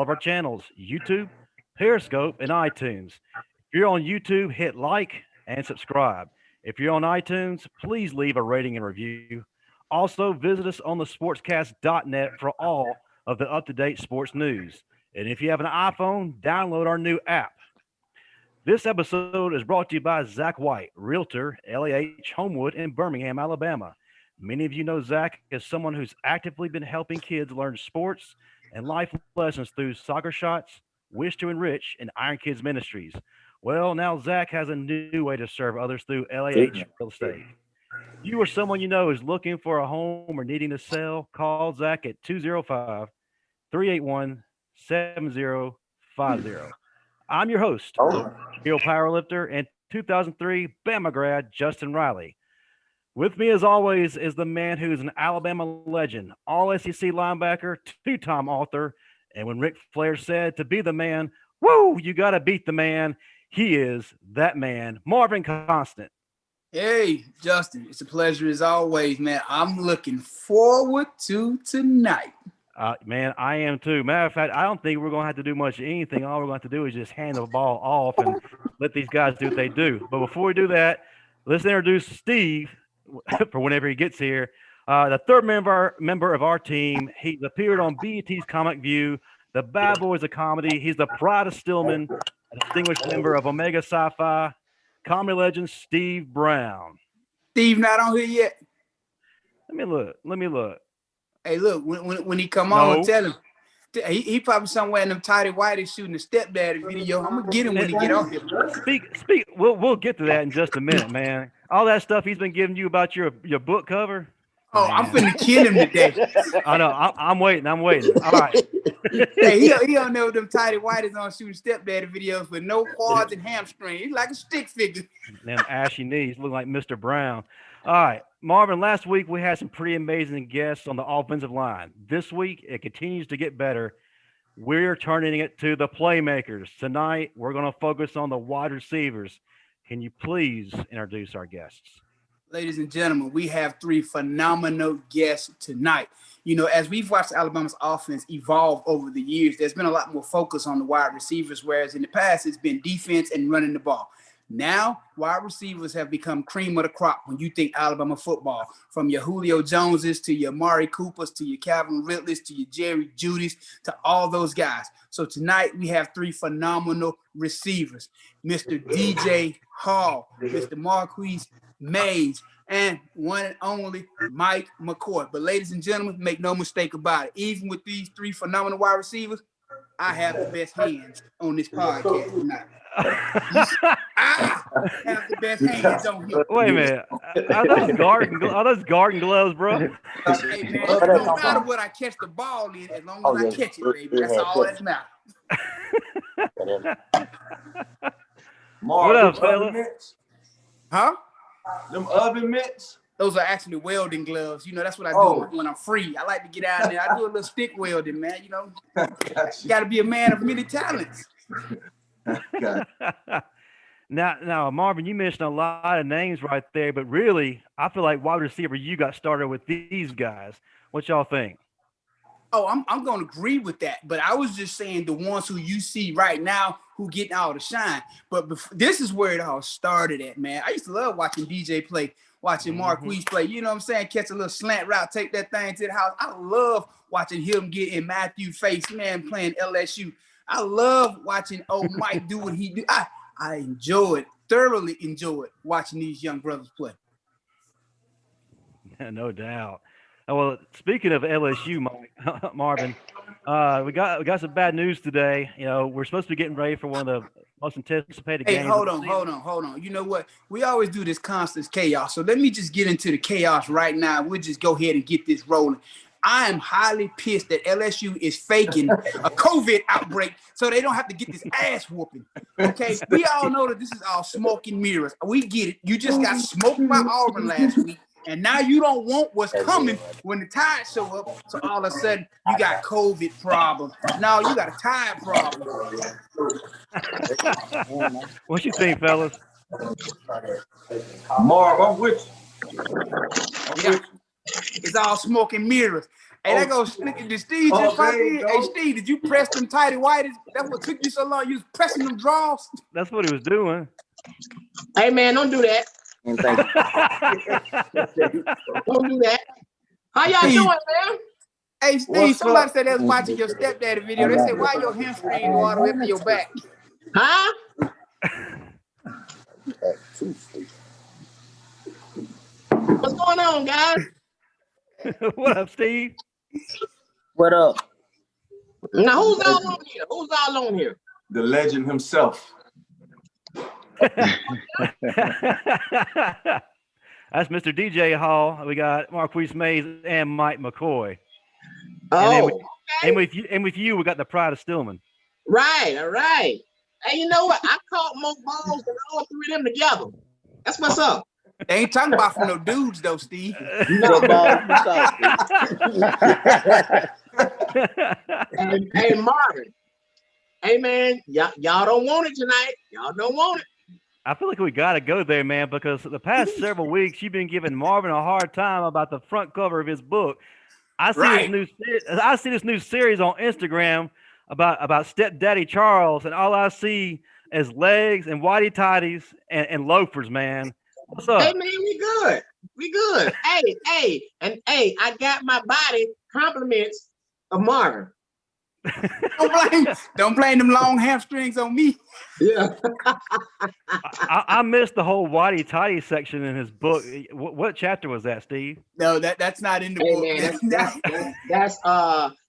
of our channels, YouTube, Periscope, and iTunes. If you're on YouTube, hit like and subscribe. If you're on iTunes, please leave a rating and review. Also, visit us on the sportscast.net for all of the up to date sports news. And if you have an iPhone, download our new app. This episode is brought to you by Zach White, Realtor, LAH, Homewood, in Birmingham, Alabama. Many of you know Zach as someone who's actively been helping kids learn sports and life lessons through Soccer Shots, Wish to Enrich, and Iron Kids Ministries. Well, now Zach has a new way to serve others through LAH Real Estate. If you or someone you know is looking for a home or needing to sell, call Zach at 205 381 7050. I'm your host, Hero Powerlifter, and 2003 Bama grad Justin Riley. With me, as always, is the man who's an Alabama legend, all SEC linebacker, two-time author, and when Ric Flair said to be the man, woo, you got to beat the man, he is that man, Marvin Constant. Hey, Justin, it's a pleasure as always, man. I'm looking forward to tonight. Man, I am too. Matter of fact, I don't think we're going to have to do much of anything. All we're going to have to do is just hand the ball off and let these guys do what they do. But before we do that, let's introduce Steve for whenever he gets here. The third member of our team. He's appeared on BET's Comic View, the Bad Boys of Comedy. He's the pride of Stillman, a distinguished member of Omega Sci-Fi, comedy legend Steve Brown. Steve not on here yet? Let me look. Hey, look, when he come on, tell him. He probably somewhere in them tidy whitey shooting a stepdaddy video. I'm gonna get him when he get off here. Speak. We'll get to that in just a minute, man. All that stuff he's been giving you about your book cover. Oh, man. I'm finna kill him today. I know. I'm waiting. All right. Hey, he don't know them tidy whiteys on shooting stepdaddy videos with no quads and hamstring. He's like a stick figure. Them ashy knees look like Mr. Brown. All right, Marvin, last week we had some pretty amazing guests on the offensive line. This week, it continues to get better. We're turning it to the playmakers. Tonight, we're going to focus on the wide receivers. Can you please introduce our guests? Ladies and gentlemen, we have three phenomenal guests tonight. You know, as we've watched Alabama's offense evolve over the years, there's been a lot more focus on the wide receivers, whereas in the past, it's been defense and running the ball. Now, wide receivers have become cream of the crop when you think Alabama football. From your Julio Joneses to your Amari Coopers to your Calvin Ridleys to your Jerry Judys to all those guys. So tonight we have three phenomenal receivers, Mr. DJ Hall, Mr. Marquis Mays, and one and only Mike McCoy. But ladies and gentlemen, make no mistake about it. Even with these three phenomenal wide receivers, I have the best hands on this podcast tonight. I have the best hands on here. Wait a minute. Are those garden gloves, bro? Hey, man, it don't matter what I catch the ball in as long as I catch it, baby. That's all that matters. What up, fella? Huh? Them oven mitts? Those are actually welding gloves. You know, that's what I do when I'm free. I like to get out there. I do a little stick welding, man. You know, you got to be a man of many talents. Now, Marvin, you mentioned a lot of names right there, but really, I feel like wide receiver, you got started with these guys. What y'all think? Oh, I'm going to agree with that. But I was just saying the ones who you see right now who getting all the shine. But this is where it all started at, man. I used to love watching DJ play, watching Marquis play. You know what I'm saying? Catch a little slant route, take that thing to the house. I love watching him get in Matthew face, man, playing LSU. I love watching old Mike do what he do. I thoroughly enjoyed watching these young brothers play. Yeah, no doubt. Well, speaking of LSU, Marvin, we got some bad news today. You know, we're supposed to be getting ready for one of the most anticipated games. Hey, hold on. You know what? We always do this constant chaos. So let me just get into the chaos right now. We'll just go ahead and get this rolling. I am highly pissed that LSU is faking a COVID outbreak so they don't have to get this ass whooping. Okay, we all know that this is all smoke and mirrors. We get it. You just got smoked by Auburn last week, and now you don't want what's coming when the Tide show up. So all of a sudden, you got COVID problems. Now you got a Tide problem. What you think, fellas? Marv, I'm with you. It's all smoke and mirrors. Hey, that goes did Steve just pop in? Hey, Steve, did you press them tighty whities? That's what took you so long. You was pressing them draws. That's what he was doing. Hey man, don't do that. And thank you. Don't do that. How y'all doing, man? Hey, Steve, somebody said they was watching your stepdaddy video. They said, why your hamstring go all the way up to your back? Huh? What's going on, guys? What up, Steve? What up? Now, who's all on here? Who's all on here? The legend himself. That's Mr. DJ Hall. We got Marquis Mays and Mike McCoy. Oh, and with you, we got the Pride of Stillman. Right, all right. Hey, you know what? I caught more balls than all three of them together. That's what's up. They ain't talking about from no dudes though, Steve. No. Hey, Marvin. Hey, man, y'all don't want it tonight. Y'all don't want it. I feel like we got to go there, man, because the past several weeks you've been giving Marvin a hard time about the front cover of his book. I see this new series on Instagram about stepdaddy Charles, and all I see is legs and whitey tighties and loafers, man. What's up? Hey man, we good. We good. hey, I got my body compliments of Marvin. Don't blame them long hamstrings on me. Yeah. I missed the whole whitey tighty section in his book. What chapter was that, Steve? No, that's not in the book. Man, that's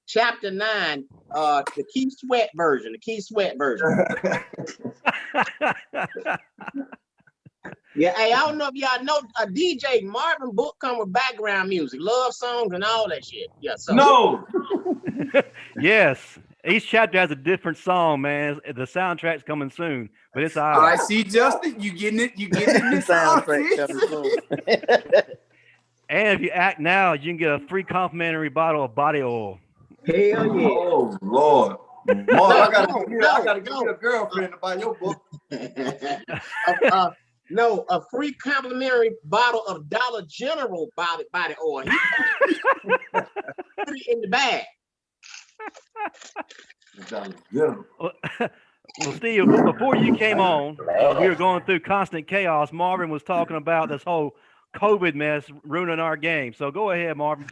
chapter 9, the Keith Sweat version. Yeah, hey, I don't know if y'all know DJ Marvin book come with background music, love songs, and all that shit. Yeah, so No. Yes. Each chapter has a different song, man. The soundtrack's coming soon, but it's all right. I see, Justin. You getting it in this Soundtrack coming soon. And if you act now, you can get a free complimentary bottle of body oil. hell yeah. Oh Lord. Mark, I gotta give you a girlfriend to buy your book. No, a free complimentary bottle of Dollar General body oil. Put it in the bag. Well, Steve, before you came on, we were going through constant chaos. Marvin was talking about this whole COVID mess ruining our game. So go ahead, Marvin.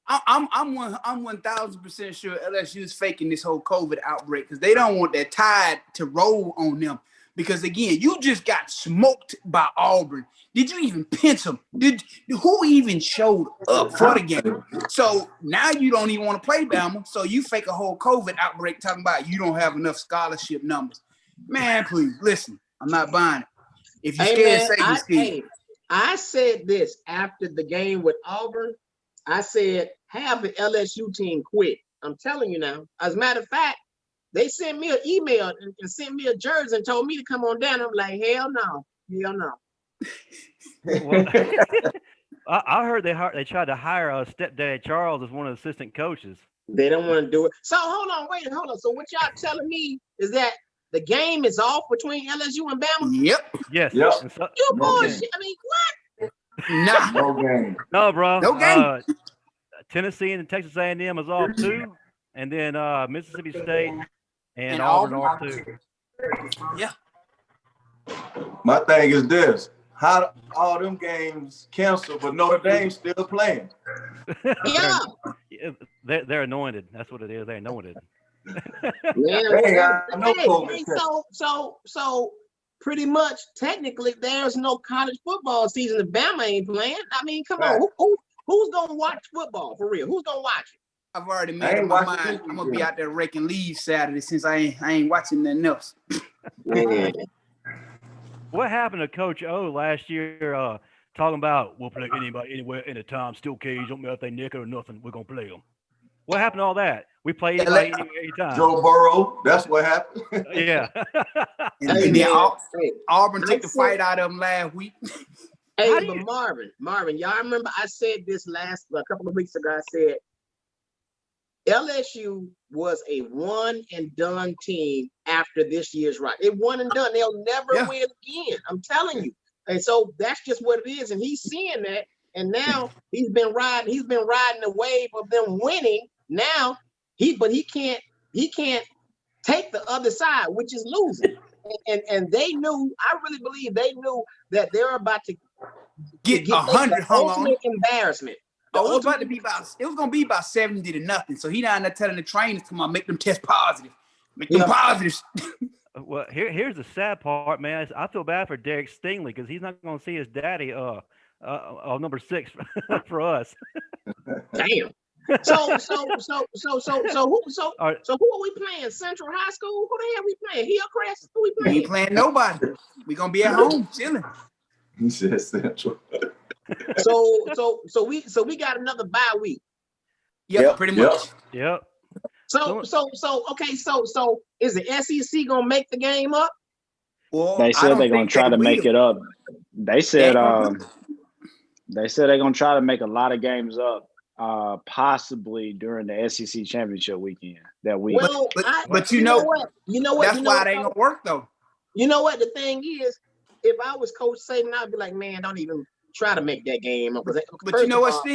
I'm 1000% sure LSU is faking this whole COVID outbreak because they don't want that tide to roll on them. Because again, you just got smoked by Auburn. Did you even pinch them? Who even showed up for the game? So now you don't even want to play Bama. So you fake a whole COVID outbreak talking about you don't have enough scholarship numbers. Man, please listen. I'm not buying it. If you're scared, say you're scared. I said this after the game with Auburn. I said have the LSU team quit. I'm telling you now. As a matter of fact, they sent me an email and sent me a jersey and told me to come on down. I'm like, hell no. Well, I heard they tried to hire stepdad Charles as one of the assistant coaches. They don't want to do it. So hold on. So what y'all telling me is that the game is off between LSU and Bama? Yep. Yes. Yep. So, You bullshit. I mean, what? Nah. No game. no, bro. No game. Tennessee and Texas A&M is off too, and then Mississippi State and Auburn off too. Yeah. My thing is this. How all them games canceled, but Notre Dame still playing? Yeah. They're anointed. That's what it is. They're anointed. So pretty much technically there's no college football season if Bama ain't playing. I mean, come on. Who's gonna watch football for real? Who's gonna watch it? I've already made up my mind. I'm gonna be out there raking leaves Saturday since I ain't watching nothing else. What happened to Coach O last year? Talking about we'll play anybody anywhere anytime, still cage, don't matter if they nick it or nothing, we're gonna play them. What happened to all that? We play anybody anywhere anytime. Joe Burrow, that's what happened. Yeah. And then Auburn took the fight out of them last week. Hey, but Marvin, y'all remember I said this a couple of weeks ago. I said LSU was a one and done team after this year's right. It one and done. They'll never win again. I'm telling you. And so that's just what it is. And he's seeing that. And now he's been riding the wave of them winning. Now he can't take the other side, which is losing. And they knew, I really believe they knew that they're about to Get 100 hung on. ultimate embarrassment. It was gonna be about 70-0. So he down there telling the trainers, come on, make them test positive. Make them positives. Well, here's the sad part, man. I feel bad for Derek Stingley because he's not going to see his daddy number 6 for us. Damn. So who are we playing? Central High School? Who the hell we playing? Hillcrest? Who we We playing? ain't playing nobody. We gonna be at home chilling. He said Central. So we got another bye week. Yep, pretty much. Yep. So is the SEC gonna make the game up? Well, They said they're gonna try to make it up. They said they're gonna try to make a lot of games up, possibly during the SEC championship weekend that week. Well, but you know what? That's why it ain't gonna work though. You know what? The thing is, if I was Coach Saban, I'd be like, man, don't even try to make that game up. But you know what,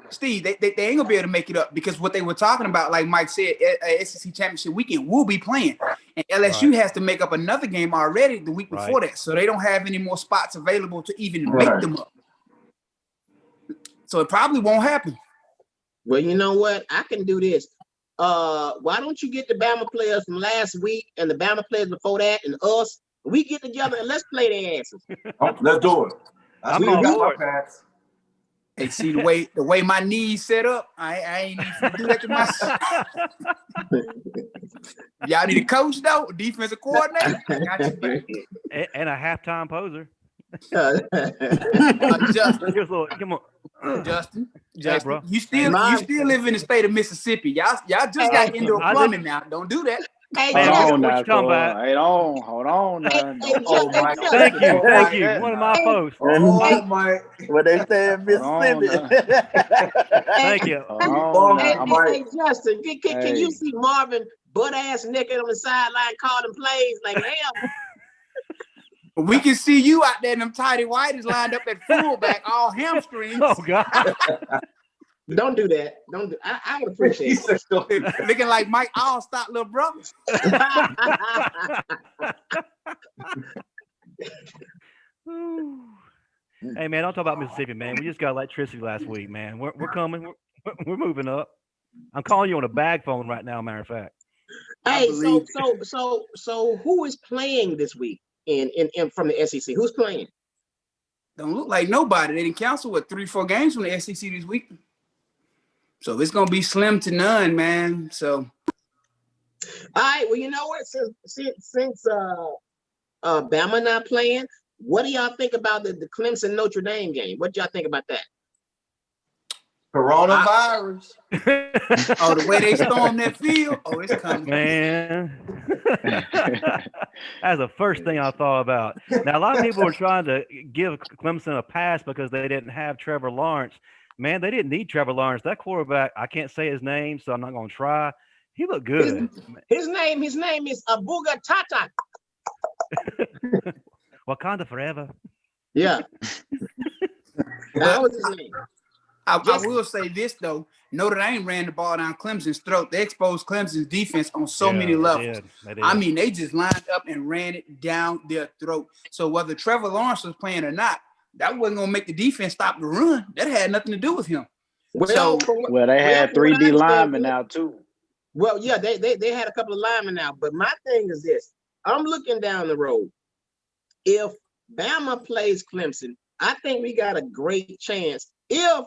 Steve, they ain't gonna be able to make it up because what they were talking about, like Mike said, SEC championship weekend will be playing, and LSU has to make up another game already the week before that, so they don't have any more spots available to even make them up. So it probably won't happen. Well, you know what? I can do this. Why don't you get the Bama players from last week and the Bama players before that and us? We get together and let's play their asses. Let's do it. I'm on board. Hey, see the way my knees set up, I ain't need to do that to myself. Y'all need a coach though, defensive coordinator. I got you back. And a halftime poser. Justin, Come on, Justin, bro. you still live in the state of Mississippi. Y'all just got indoor plumbing now. Don't do that. Hey, Man, Justin, what you talking about? Hey, hold on. Oh my! Thank you. One of my posts. Oh my! When they stay in Mississippi. Thank you. Hey, Justin, can you see Marvin butt ass naked on the sideline calling plays like hell? We can see you out there in them tighty whities lined up at fullback, all hamstrings. Oh God! Don't do that. Don't do. I would appreciate it. Looking like Mike Allstott, little brother. Hey man, don't talk about Mississippi, man. We just got electricity last week, man. We're coming. We're moving up. I'm calling you on a bag phone right now. Matter of fact. Hey, so who is playing this week in from the SEC? Who's playing? Don't look like nobody. They didn't cancel 3-4 games from the SEC this week. So it's gonna be slim to none, man. So, all right. Well, you know what? Since Bama not playing, what do y'all think about the Clemson Notre Dame game? What do y'all think about that? Coronavirus. Oh, the way they stormed that field. Oh, it's coming, man. That's the first thing I thought about. Now, a lot of people were trying to give Clemson a pass because they didn't have Trevor Lawrence. Man, they didn't need Trevor Lawrence. That quarterback, I can't say his name, so I'm not going to try. He looked good. His name is Abuga Tata. Wakanda forever. Yeah. That was his name. I will say this though, Notre Dame ran the ball down Clemson's throat. They exposed Clemson's defense on so many levels. They did. I mean, they just lined up and ran it down their throat. So whether Trevor Lawrence was playing or not, that wasn't gonna make the defense stop the run. That had nothing to do with him. Well, they had 3D linemen now too. Well, yeah, they had a couple of linemen now. But my thing is this: I'm looking down the road. If Bama plays Clemson, I think we got a great chance. If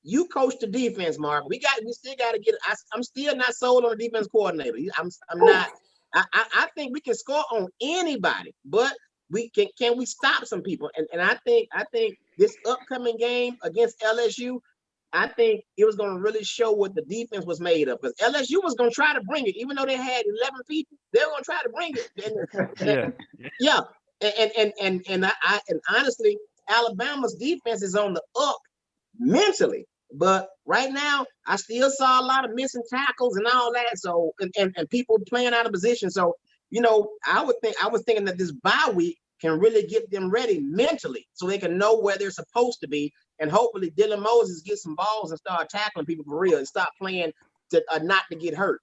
you coach the defense, Mark, we still got to get. I'm still not sold on the defense coordinator. I'm not. I think we can score on anybody, but can we stop some people? And I think this upcoming game against LSU, I think it was going to really show what the defense was made of. Because LSU was going to try to bring it, even though they had 11 people. They were going to try to bring it. Yeah. And honestly, Alabama's defense is on the up mentally. But right now, I still saw a lot of missing tackles and all that. So and people playing out of position. So, I was thinking that this bye week can really get them ready mentally so they can know where they're supposed to be and hopefully Dylan Moses gets some balls and start tackling people for real and stop playing to not to get hurt.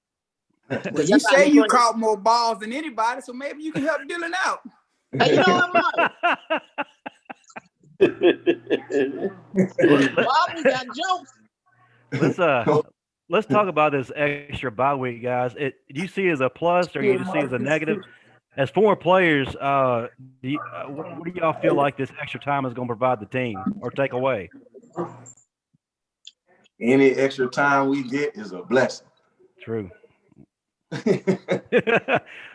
Well, you say you caught more balls than anybody, so maybe you can help Dylan out. Hey, you know what, Bobby got jokes. Let's talk about this extra bye week, guys. Do you see it as a plus or you just see it as a negative? As former players, what do y'all feel like this extra time is going to provide the team or take away? Any extra time we get is a blessing. True.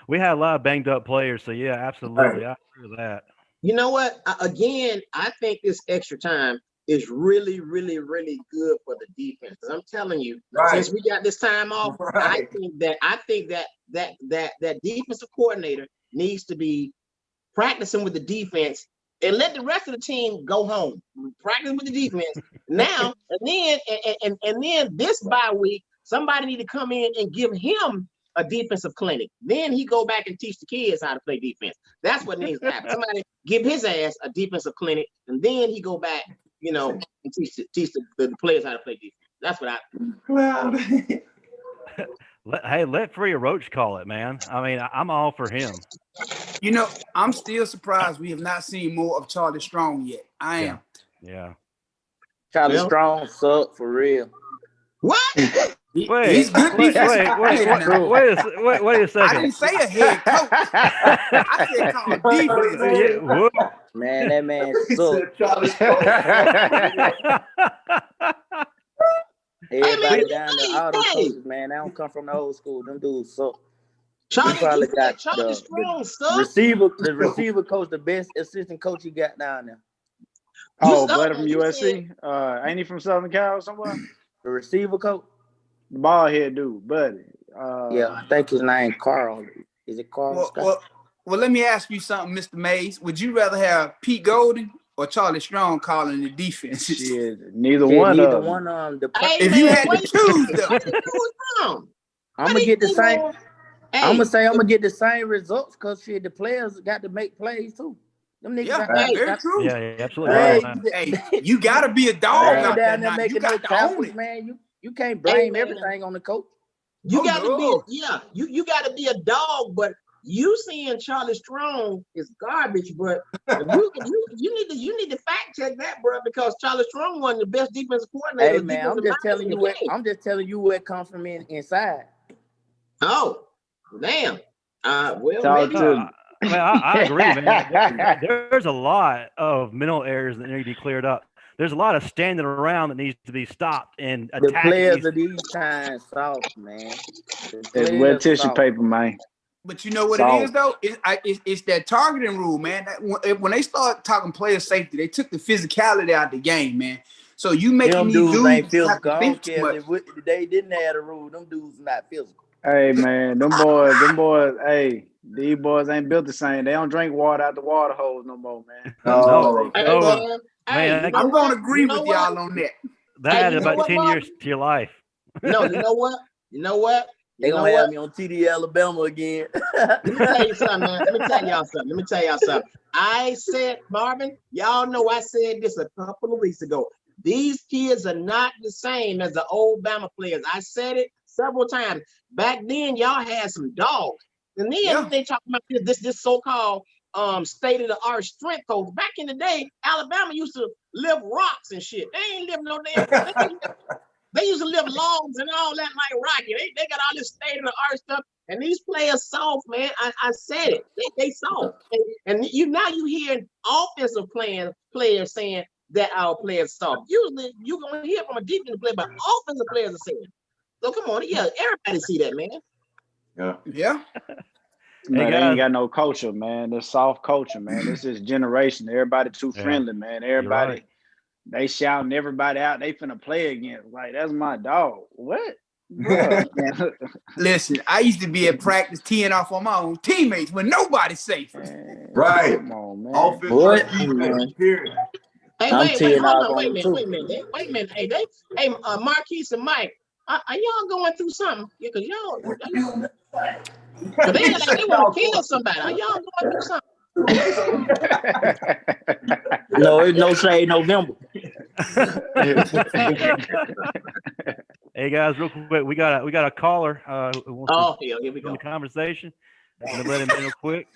We had a lot of banged up players, so yeah, absolutely. I agree with that. You know what? Again, I think this extra time is really, really, really good for the defense. Because I'm telling you, since we got this time off, I think that defensive coordinator needs to be practicing with the defense and let the rest of the team go home. Practice with the defense now, and then this bye week, somebody need to come in and give him a defensive clinic. Then he go back and teach the kids how to play defense. That's what needs to happen. Somebody give his ass a defensive clinic, and then he go back, and teach the players how to play defense. That's what Hey, let Freya Roach call it, man. I mean, I'm all for him. I'm still surprised we have not seen more of Charlie Strong yet. I am. Yeah. Charlie Strong sucked for real. What? He's good. Wait a second. I didn't say a head coach. I said call defense. Man, that man sucked. Everybody down there, all those coaches, man, they don't come from the old school. Them dudes suck. Charlie Strong sucks. The receiver coach, the best assistant coach you got down there. Oh, Buddy from USC. Ain't he from Southern Cal somewhere? The receiver coach. The bald head dude, Buddy. Yeah, I think his name Carl. Is it Carl? Well, let me ask you something, Mr. Mays. Would you rather have Pete Golden or Charlie Strong calling the defense? Neither one of them. If you had to choose them, I'm gonna get the same. I'm gonna get the same results because the players got to make plays too. Them niggas very true. Yeah, absolutely. Hey, you gotta be a dog out down there there making no tackles, man. You can't blame everything on the coach. You gotta you gotta be a dog, but you seeing Charlie Strong is garbage, but you need to fact check that, bro, because Charlie Strong was the best defensive coordinator. Hey man, I'm just telling you where it comes from inside. Oh, damn. I agree, man. There's a lot of mental errors that need to be cleared up. There's a lot of standing around that needs to be stopped and the players of these times soft, man. It's wet tissue paper, man. But you know what it is, though? It's that targeting rule, man. When they start talking player safety, they took the physicality out of the game, man. So you making these dudes ain't physical. I don't care if they didn't have a rule. Them dudes not physical. Hey, man, them boys, hey, these boys ain't built the same. They don't drink water out the water hose no more, man. Man, I'm going to agree with y'all on that. That added about 10 years to your life. No, you know what? They gonna have me on TD Alabama again. Let me tell you something, man. Let me tell y'all something. I said, Marvin, y'all know I said this a couple of weeks ago. These kids are not the same as the old Bama players. I said it several times. Back then, y'all had some dogs. And then they talking about this so-called state-of-the-art strength coach. Back in the day, Alabama used to lift rocks and shit. They ain't live no damn. They used to live logs and all that like Rocky. They got all this state-of-the-art stuff. And these players soft, man. I said it. They soft. And now you hear offensive players saying that our players soft. Usually you're gonna hear from a defensive player, but offensive players are saying. So come on, everybody see that, man. Yeah. Man, they ain't got no culture, man. They're soft culture, man. This is generation. Everybody too friendly, man. Everybody, they shouting everybody out. They finna play again. Like, that's my dog. What? Listen, I used to be at practice teeing off on my own teammates when nobody's safe. Man, right. Come on, man. Offense, Hey, wait a minute. Hey, Marquis and Mike, are y'all going through something? Yeah, because y'all they want to kill somebody. Are y'all going through something? No, it's no shade November. Hey guys, real quick, we got a caller who wants Oh, here we to go. the conversation. I'm gonna let him in real quick.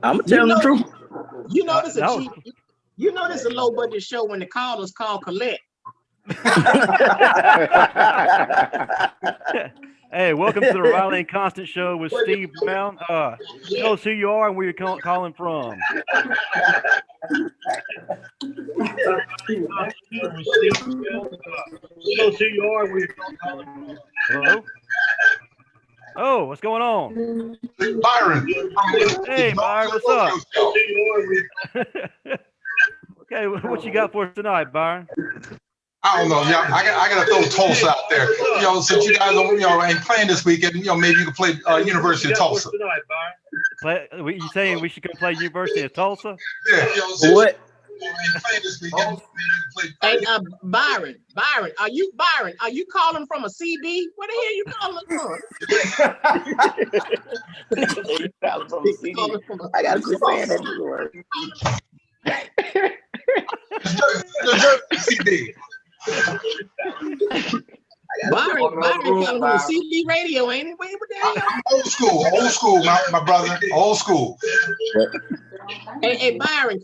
I'm gonna tell him the truth. You know this No. a cheap. You know this a low budget show when the callers call collect. Hey, welcome to the Riley and Constant Show with Steve Brown. Tell us who you are and where you're calling from. Hello? Oh, what's going on? Byron. Hey, Byron, what's up? Okay, what you got for us tonight, Byron? I don't know, y'all. I gotta throw Tulsa out there. Since you guys ain't playing this weekend, maybe you can play University of Tulsa. You saying we should go play University of Tulsa? Yeah. What? Hey, Byron, are you calling from a CB? Where the hell you calling from? I gotta quit saying that word. CB. Byron calling from a CB radio, ain't it? What the hell? Old school, my brother. Old school. Hey, Byron,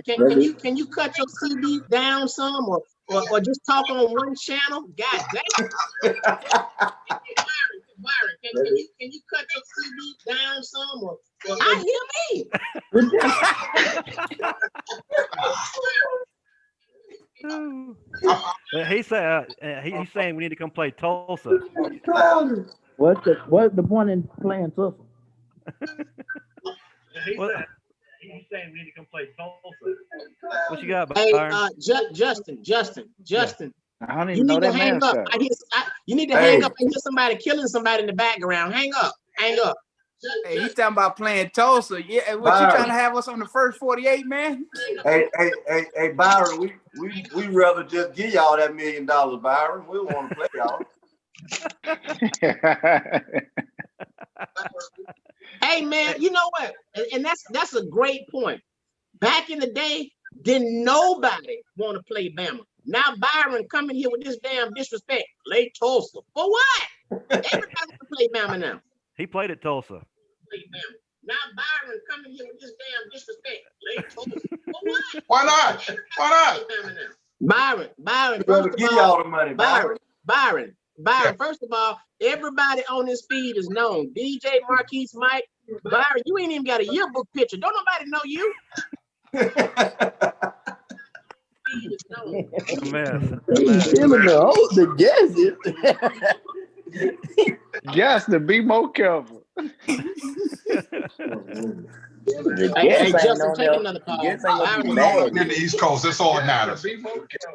can you cut your CD down some, or just talk on one channel? God damn. Byron, can you cut your CD down some, or I hear me. He's saying we need to come play Tulsa. What's the point in playing Tulsa? He's saying we need to come play Tulsa. What you got, Byron? Hey, Justin. I don't even know that hang up. You need to hang up and hear somebody killing somebody in the background. Hang up. Hey, he's talking about playing Tulsa. Yeah, what you trying to have us on the first 48, man? Hey, Byron, we rather just give y'all that $1 million, Byron. We want to play y'all. Hey man, you know what? And that's a great point. Back in the day, didn't nobody want to play Bama. Now Byron coming here with this damn disrespect. Play Tulsa. For what? Everybody wants to play Bama now. He played at Tulsa. Now Byron coming here with this damn disrespect. Play Tulsa. For what? Why not? Byron. First give y'all the money, Byron. First of all, everybody on this feed is known. DJ, Marquis, Mike. Byron, you ain't even got a yearbook picture. Don't nobody know you. The guesses. Yes, to be more careful. Hey, Justin, take another call. In the East Coast, that's all that matters.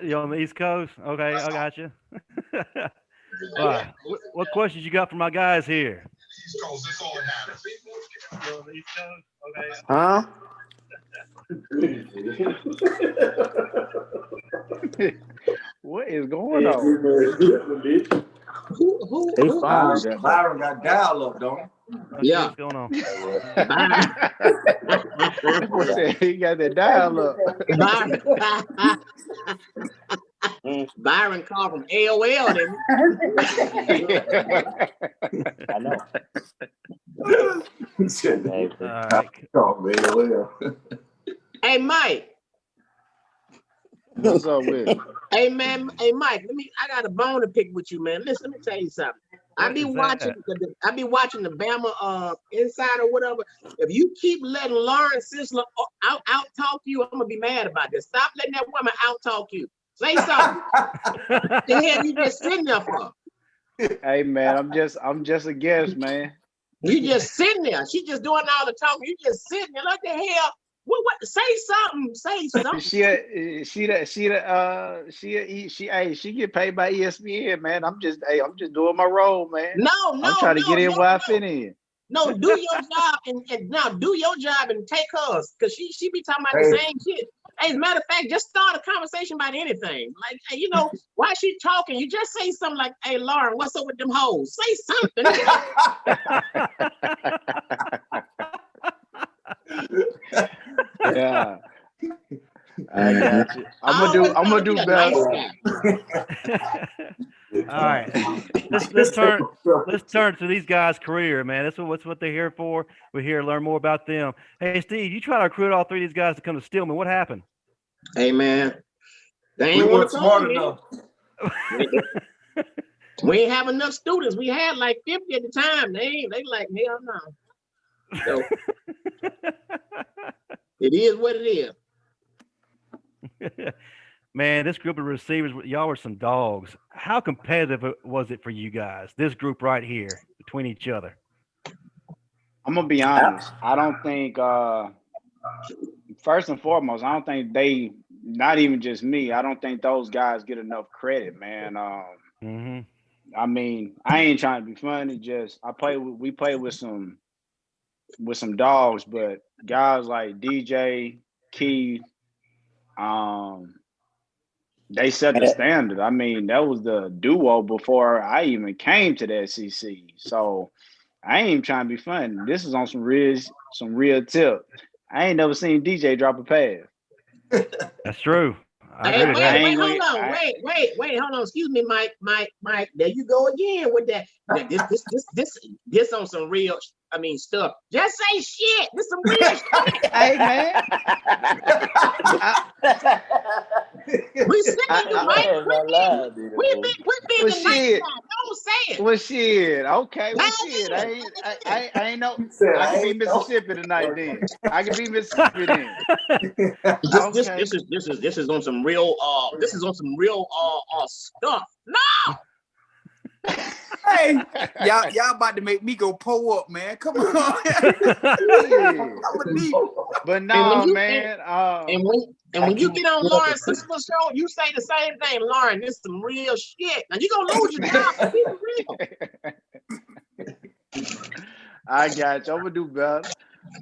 You on the East Coast? Okay, I got you. All right. What questions you got for my guys here? East Coast, that's all that matters. You on the East Coast? Okay. Huh? What is going on? Who Byron got dial up, don't he? Yeah. What's going on? He got that dial up. Byron called from AOL, didn't I know. Hey, Mike. What's up with it? Hey, man. Hey, Mike. I got a bone to pick with you, man. Listen, let me tell you something. I be watching the Bama Inside or whatever. If you keep letting Lauren Sisler out talk you, I'm gonna be mad about this. Stop letting that woman out talk you. Say something. The hell you just sitting there for? Hey man, I'm just a guest, man. You just sitting there. She just doing all the talking. You just sitting there. Like the hell? What? Say something. Say something. She get paid by ESPN, man. I'm just doing my role, man. No. I'm trying to get in where I fit in. No, do your job and now do your job and take hers, because she be talking about the same shit. Hey, as a matter of fact, just start a conversation about anything. Like, hey, why she talking? You just say something like, "Hey, Lauren, what's up with them hoes?" Say something. Yeah. I got you. I'm gonna do better. All right, let's turn to these guys' career, man. That's what they're here for. We're here to learn more about them. Hey, Steve, you try to recruit all three of these guys to come to Stillman. What happened? Hey, man, they We ain't weren't want smart to enough. We ain't have enough students. We had like 50 at the time. They like, hell no. So it is what it is. Man, this group of receivers, y'all were some dogs. How competitive was it for you guys? This group right here between each other. I'm gonna be honest. I don't think first and foremost, I don't think they, not even just me, I don't think those guys get enough credit, man. I mean, I ain't trying to be funny, just we play with some dogs, but guys like DJ, Keith, they set the standard. I mean, that was the duo before I even came to the SEC. So I ain't even trying to be funny. This is on some real tip. I ain't never seen DJ drop a pass. That's true. Hey, wait, hold on. Excuse me, Mike. There you go again with that. This on some real, stuff. Just say shit. This some real shit. Hey, man. We sitting in the mic. We been the nice guy. Don't say it. Well, shit. Okay. Well, shit. I ain't know. I can be Mississippi tonight. Then I can be Mississippi then. This is on some real. This is on some real stuff. No. Hey, y'all about to make me go pull up, man. Come on. But no, man. And when you get on Lauren's sister show, you say the same thing. Lauren, this is some real shit. Now you gonna lose your job. Keep it real. I got you. I'm gonna do better.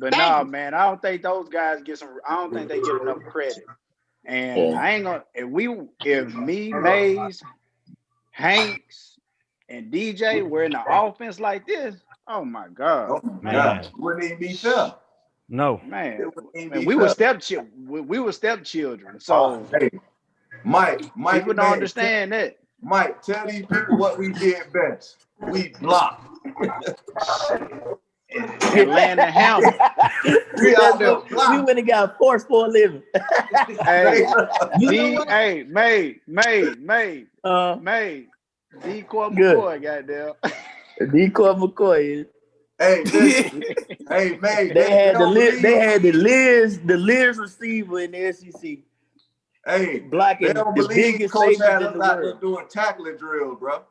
But no, man, I don't think those guys I don't think they get enough credit. And I ain't gonna. If me, Mays, Hanks, and DJ were in the offense like this, oh my God, man, Wouldn't even be fair. No, man, we were stepchildren. So hey, Mike, people don't understand that. Mike, tell these people what we did best. We blocked. And land the hammer. We out there We blocking. went and got forced for a living. Hey, May. Decoy McCoy, goddamn. Decoy McCoy. Hey, listen. Hey, man. They had the Liz receiver in the SEC. Hey, blocking they don't the believe biggest Coach safeties had in us the out there world. doing tackling drills, bro.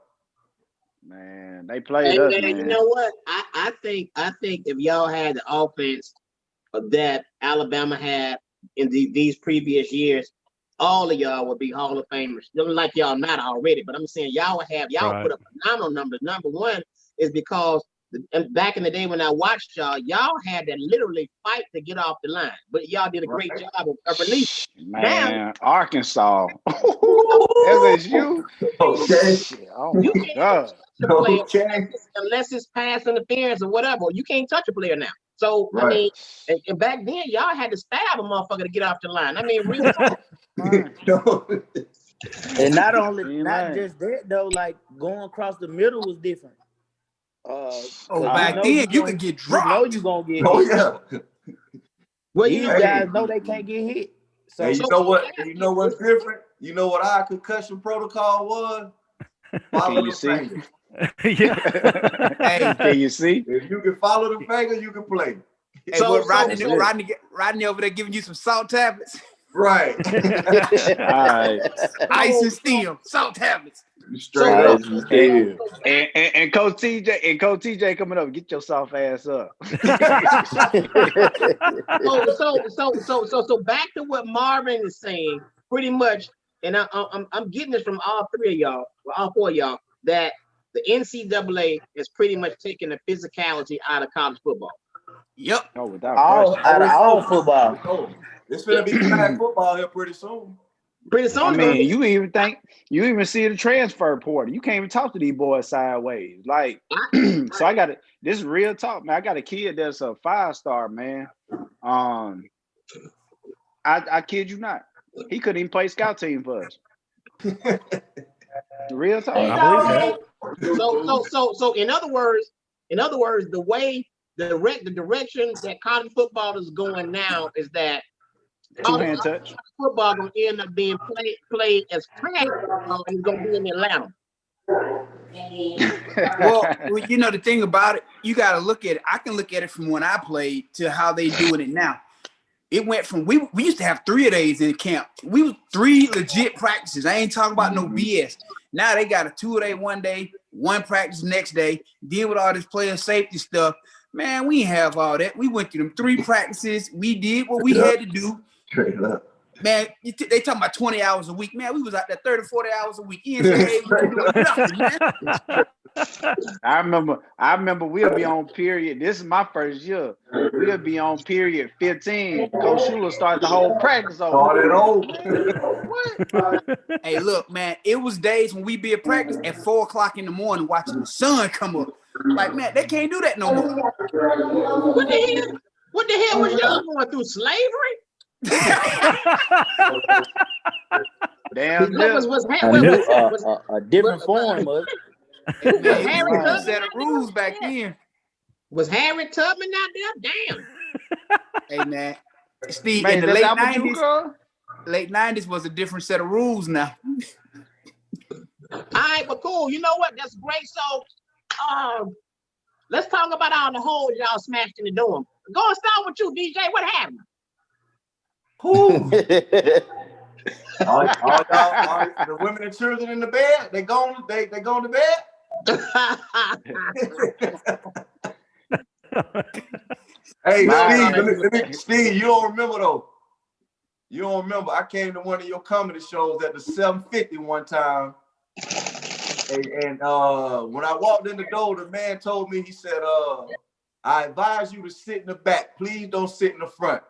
Man, they played us, man. You know what? I think if y'all had the offense that Alabama had in these previous years, all of y'all would be Hall of Famers. Like y'all not already, but I'm saying y'all would have put up phenomenal numbers. Number one is because back in the day when I watched y'all had to literally fight to get off the line, but y'all did a great job of releasing. Man, now, Arkansas. LSU. Okay. Oh my God. Unless it's pass interference or whatever, you can't touch a player now. So I mean, and back then y'all had to stab a motherfucker to get off the line. I mean, real talk. And not just that though, like going across the middle was different. Back then you could get dropped. You know you gonna get hit. Oh yeah. Well, these guys know they can't get hit. So you know what? You know what's different? You know what our concussion protocol was? Follow the finger. Hey, can you see? If you can follow the finger, you can play. Hey, Rodney over there giving you some salt tablets. Right. Ice and steam, salt tablets. Straight up. And Coach TJ coming up, get your soft ass up. So back to what Marvin is saying, pretty much, and I'm getting this from all three of y'all, all four of y'all, that the NCAA is pretty much taking the physicality out of college football. Yep. Oh, without all football. It's gonna be flag football here pretty soon. I mean, you even see the transfer portal. You can't even talk to these boys sideways. Like, so this is real talk, man. I got a kid that's a 5-star, man. I kid you not. He couldn't even play scout team for us. Real talk. I believe that. So in other words, the way the direction that college football is going now is that Two-hand touch. football gonna end up being played as trash football, and it's gonna be in Atlanta. Well, you know, the thing about it, you got to look at it. I can look at it from when I played to how they doing it now. It went from we used to have 3 days in camp. We was 3 legit practices. I ain't talking about no BS. Now they got a 2-day one day, 1 practice next day. Deal with all this player safety stuff. Man, we ain't have all that. We went through them 3 practices. We did what we had to do. Man, they talking about 20 hours a week. Man, we was out there 30, 40 hours a week. NCAA was doing nothing, man. I remember we'll be on period. This is my first year. We'll be on period 15. Coach Schuler started the whole practice over. Hey, look, man, it was days when we be at practice at 4 o'clock in the morning watching the sun come up. Like, man, they can't do that no more. What the hell was y'all going through? Slavery? Damn, was a different form of it. Harry set of rules back then. Was Harry Tubman out there? Damn. Hey, man, Steve, man, in the late 90s was a different set of rules now. All right, but cool. You know what? That's great. So, let's talk about all the holes y'all smashed in the dorm. Go and start with you, DJ. What happened? The women and children in the bed, they going to bed. Hey, Steve, you don't remember though. You don't remember. I came to one of your comedy shows at the 750 one time. And when I walked in the door, the man told me, he said, I advise you to sit in the back. Please don't sit in the front.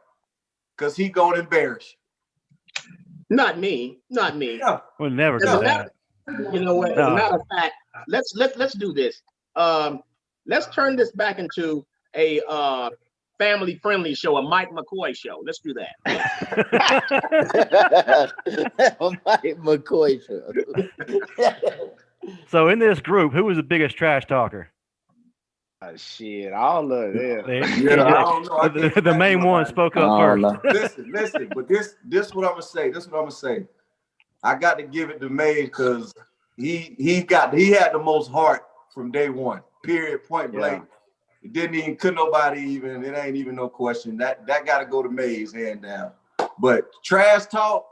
Because he gonna embarrass you. Not me. Yeah. We'll never do that. You know what? As a matter of fact, let's do this. Let's turn this back into a family-friendly show, a Mike McCoy show. Let's do that. A Mike McCoy show. So in this group, who was the biggest trash talker? Shit, all of them. The main one spoke up first. Listen, but this what I'm gonna say. I got to give it to Mays because he had the most heart from day one. Period. Point blank. It ain't even no question. That got to go to Mays, hand down. But trash talk,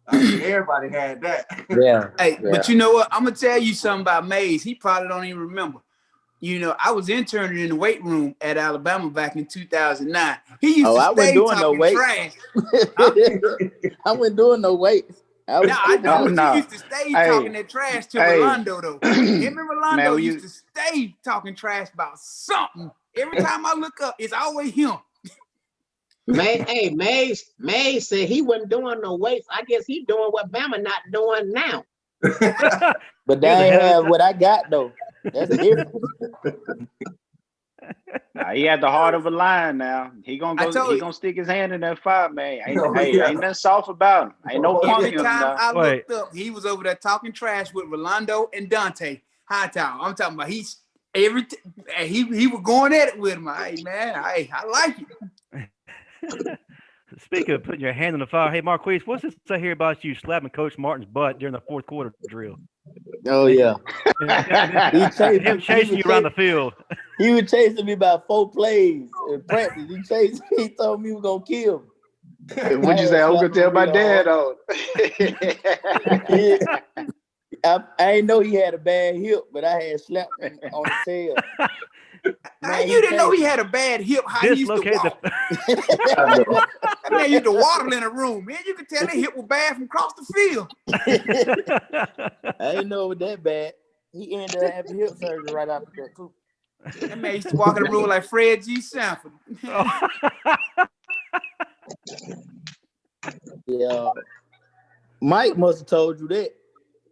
I mean, everybody had that. Yeah. But you know what? I'm gonna tell you something about Mays. He probably don't even remember. You know, I was interning in the weight room at Alabama back in 2009. He used to stay talking trash. I wasn't doing no weights. I know. He used to stay talking that trash to Rolando, though. Him and Rolando used to stay talking trash about something. Every time I look up, it's always him. Man, hey, Mays said he wasn't doing no weights. I guess he's doing what Bama not doing now. But they ain't have what I got, though. That's different. Nah, he had the heart of a lion now. He gonna stick his hand in that fire, man. Ain't nothing soft about him. Ain't no punk in him now. I looked up, he was over there talking trash with Rolando and Dante Hightower. I'm talking about he was going at it with him. Hey man, I like it. Speaking of putting your hand in the fire, hey Marquis, what's this say here about you slapping Coach Martin's butt during the fourth quarter drill? Oh yeah, him chasing you around the field. He was chasing me about 4 plays in practice. He told me he was gonna kill me. What'd you say? I'm gonna tell my dad on. I ain't know he had a bad hip, but I had slapped him on the tail. Man, you didn't know he had a bad hip. How he used to walk. That man used to waddle in a room. Man, you could tell that hip was bad from across the field. I didn't know it was that bad. He ended up having hip surgery right after that too. That man used to walk in the room like Fred G. Sanford. Yeah. Mike must have told you that.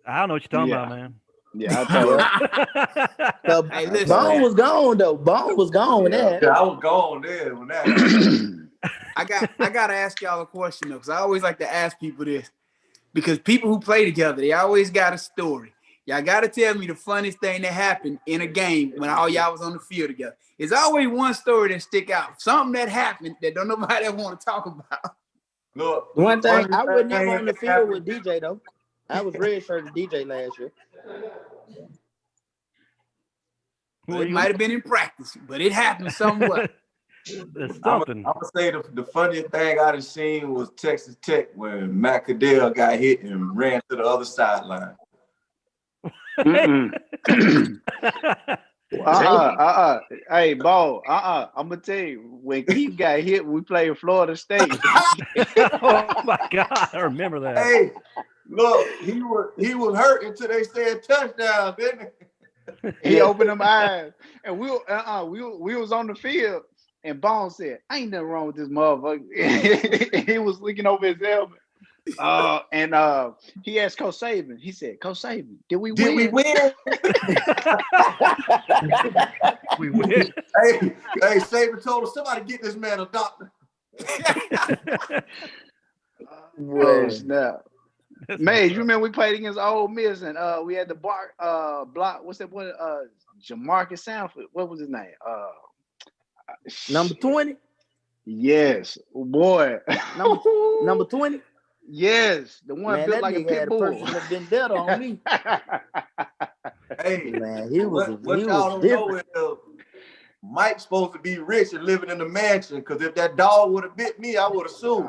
I don't know what you're talking about, man. Yeah, I told Hey, listen, Bone was gone though. Bone was gone when that happened. I was gone there when that happened. I gotta ask y'all a question though, because I always like to ask people this. Because people who play together, they always got a story. Y'all gotta tell me the funniest thing that happened in a game when all y'all was on the field together. There's always one story that stick out. Something that happened that don't nobody want to talk about. Look, One thing, I was never on the field with DJ though. I was redshirted DJ last year. It might have been in practice, but it happened somewhat. There's something. I'm gonna say the funniest thing I done seen was Texas Tech when Matt Cadell got hit and ran to the other sideline. Hey, Bo, I'm gonna tell you, when Keith got hit, we played Florida State. Oh my God, I remember that. Hey, look, he was hurt until they said touchdown, didn't he? He opened them eyes, and we was on the field, and Bone said, "Ain't nothing wrong with this motherfucker." He was looking over his helmet. And he asked Coach Saban. He said, "Coach Saban, did we win?" We win? We win. Hey, Saban told us, somebody get this man a doctor. Oh, snap. Man, you remember we played against Ole Miss and we had the block, what's that one? Jamarcus Sanford. What was his name? Number 20? Yes, boy. Number 20? Yes, the one Man, built that like a nigga pit had a bull. personal vendetta on me. Hey, Man, he was what y'all don't know is Mike's supposed to be rich and living in the mansion, because if that dog would have bit me, I would have sued.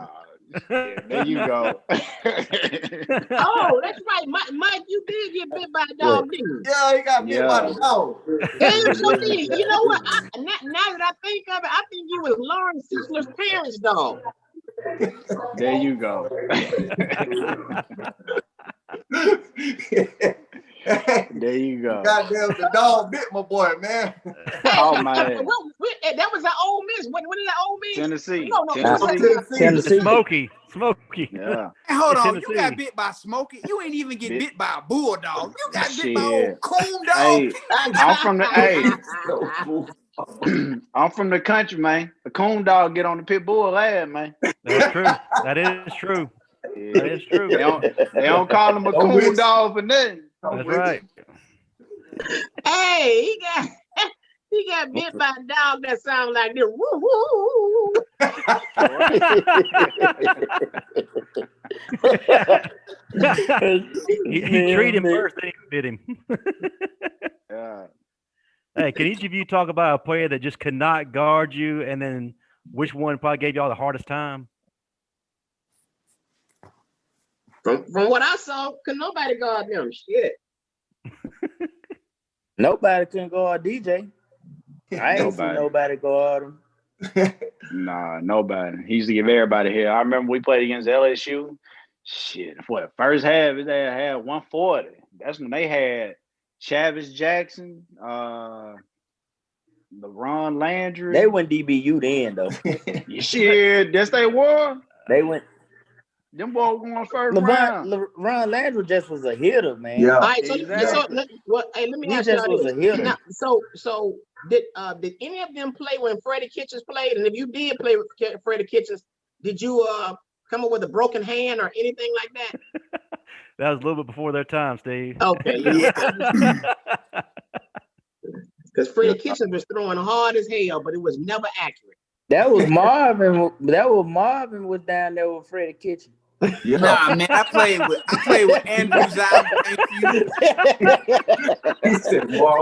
Yeah, there you go. Oh, that's right. Mike, you did get bit by a dog, didn't you? Yeah, he got bit by the dog. Damn, so did. You know what? Now that I think of it, I think you was Lauren Sisler's parents' dog. There you go. There you go. Goddamn, the dog bit my boy, man. Oh man. That was an Ole Miss. When did that Ole Miss? Tennessee. No, Tennessee. Smoky. Yeah. Hey, hold on, Tennessee. you got bit by Smokey. You ain't even get bit by a bulldog. You got bit by Shit. old coon dog. Hey, I'm from the country, man. The coon dog get on the pit bull ass, man. That's true. That is true. Yeah. That is true. They don't call him a coon dog for nothing. That's right. Hey, he got bit by a dog that sounds like this. Woo, woo. he treated him first, then he bit him. Yeah. Hey, can each of you talk about a player that just could not guard you, and then which one probably gave y'all the hardest time? From what I saw, could nobody guard them. Shit. Nobody can guard DJ. I ain't seen nobody guard him. Nah, nobody. He used to give everybody here. I remember we played against LSU. Shit, what, first half, they had 140. That's when they had Chavis Jackson, LeBron Landry. They went DBU then, though. Shit, yes, they were. They went. Them boys going first round. LeBron Landry just was a hitter, man. Yeah. All right, so, Exactly. let me He ask just y'all was this. a hitter. Now, so did any of them play when Freddie Kitchens played? And if you did play with Freddie Kitchens, did you come up with a broken hand or anything like that? That was a little bit before their time, Steve. Okay, yeah. Because Freddie Kitchens was throwing hard as hell, but it was never accurate. That was Marvin. Marvin was down there with Freddie Kitchen. Yeah. Nah, man, I played with Andrew Zile. Thank you. He said, "Wow."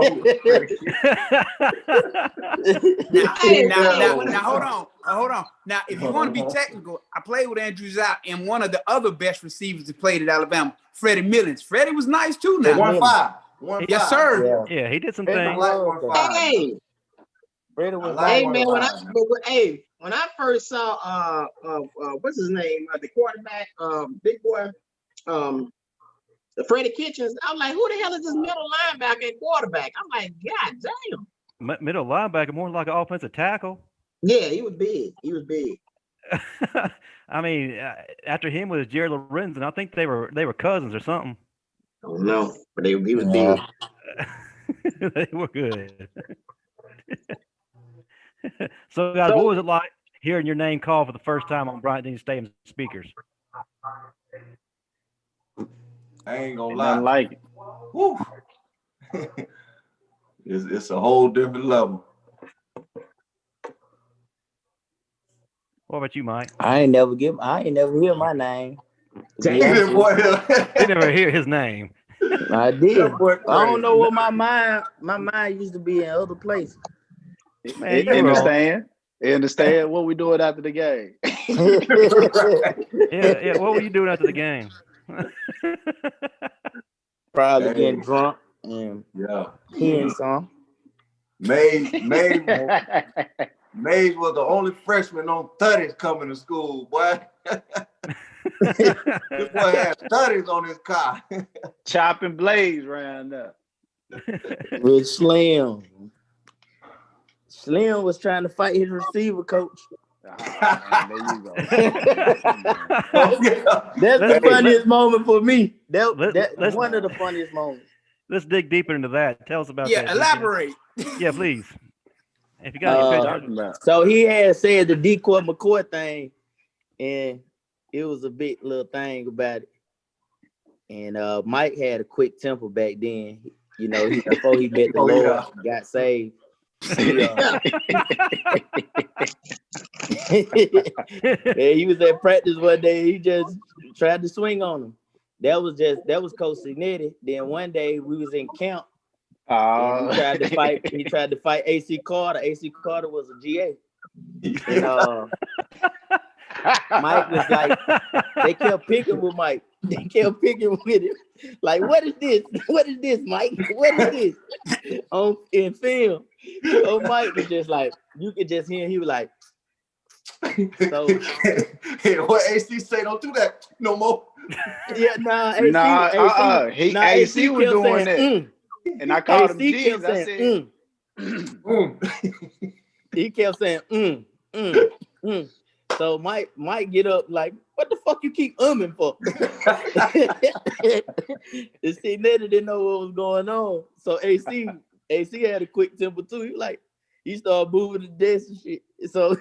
Now, hold on. Now, if you want to be technical, I played with Andrew Zile and one of the other best receivers that played at Alabama, Freddie Millens. Freddie was nice too. Now, 1-5. Yes, sir. Yeah, he did some Freddie things. like 1-5. Hey, Freddie was like hey, one man, of mine. when I first saw what's his name, the quarterback, big boy, the Freddie Kitchens, I'm like, who the hell is this middle linebacker and quarterback? I'm like, God damn. Middle linebacker, more like an offensive tackle. Yeah, he was big. He was big. I mean, after him was Jerry Lorenzen. I think they were cousins or something. I don't know, but he was big. They were good. So, guys, what was it like hearing your name called for the first time on Bryant-Denny Stadium speakers? I ain't gonna Ain't lie. nothing like it. Woo. It's a whole different level. What about you, Mike? I ain't never hear my name. He never hear his name. I did. I don't know what my mind used to be in other places. Man, you understand what we doing after the game. yeah. What were you doing after the game? Probably getting drunk and hearing some. Mays was the only freshman on 30s coming to school, boy. This boy had 30s on his car. Chopping blades round up. With Slim. Slim was trying to fight his receiver coach. Man, there you go. That's the funniest moment for me. That's one of the funniest moments. Let's dig deeper into that. Tell us about that. Yeah, elaborate. Yeah, please. If you got any pictures. So he had said the decoy McCoy thing, and it was a big little thing about it. And Mike had a quick temper back then. You know, before he met the Lord, got saved. He was at practice one day. He just tried to swing on him. That was Coach Signetti. Then one day we was in camp. He tried to fight AC Carter. AC Carter was a GA. And Mike was like, they kept picking with Mike. They kept picking with him. Like, what is this? What is this, Mike? What is this? In film. So Mike was just like, you could just hear him. He was like, so what AC say, don't do that no more. Yeah, AC was doing that. And I called him G's. I said, He kept saying, So Mike get up like, what the fuck you keep umming for? The Signetti didn't know what was going on. So AC had a quick temper too. He started moving the desk and shit. So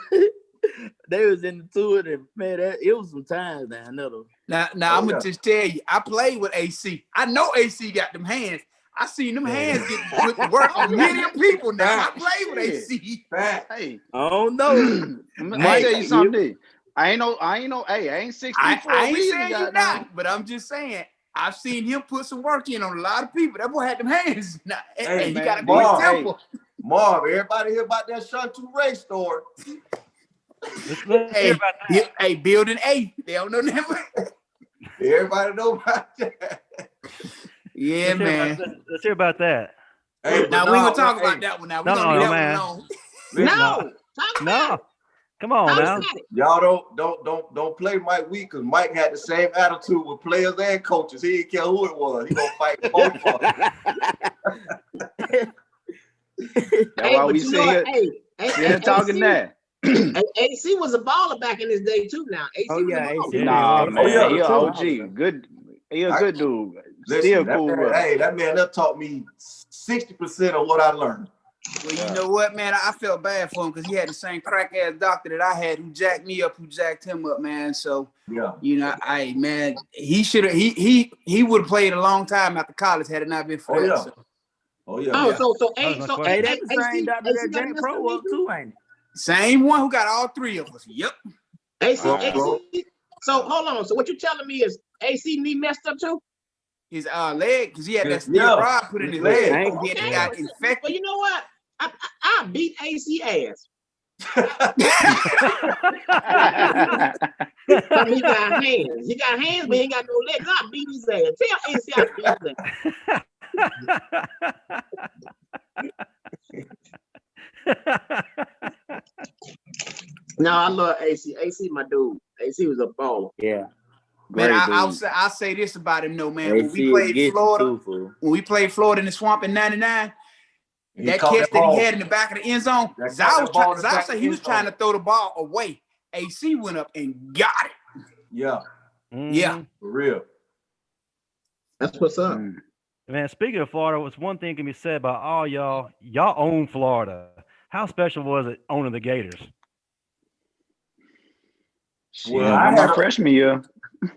they was in the two of them. Man, it was some times down there. Now I'm gonna just tell you, I played with AC. I know AC got them hands. I seen them hands get put to work on many people now. I played with AC. Hey, I don't know. Mike, tell you something. I ain't 64. I ain't saying you not, but I'm just saying I've seen him put some work in on a lot of people. That boy had them hands. Now, and he got a quick temper. Marv, everybody hear about that Shantu Ray story? Hey, Building A. They don't know never. Everybody know about that. Yeah, man. Let's hear about that. Hey, now we ain't gonna talk about that one. Now we gonna leave that one alone. No. Come on now. Y'all don't play Mike weak, because Mike had the same attitude with players and coaches. He didn't care who it was. He gonna fight both of them. That's why we see it. Talking that. AC was a baller back in his day too. Now AC was a baller. Nah, man, he OG. Good. He a good dude. Still cool. That man taught me 60% of what I learned. Well, you know what, man? I felt bad for him because he had the same crack ass doctor that I had, who jacked me up, who jacked him up, man. So you know, he should have he would have played a long time after college had it not been for that. So that's the same doctor that Jack Pro up too, ain't it? Same one who got all three of us. Yep. AC. So hold on. So what you telling me is AC knee messed up too? His leg, because he had that steel rod put in his leg. He got infected. Well, you know what? I beat AC ass. But he got hands. He got hands, but he ain't got no legs. I beat his ass. Tell AC I beat his ass. No, I love AC. AC, my dude. AC was a baller. Yeah. Man, I'll say this about him, though, man. When we played Florida in the swamp in '99, that catch that he had in the back of the end zone, Zao said he was trying to throw the ball away. AC went up and got it. Yeah. Yeah. For real. That's what's up. Man, speaking of Florida, what's one thing can be said about all y'all own Florida. How special was it owning the Gators? Well, I had my freshman year.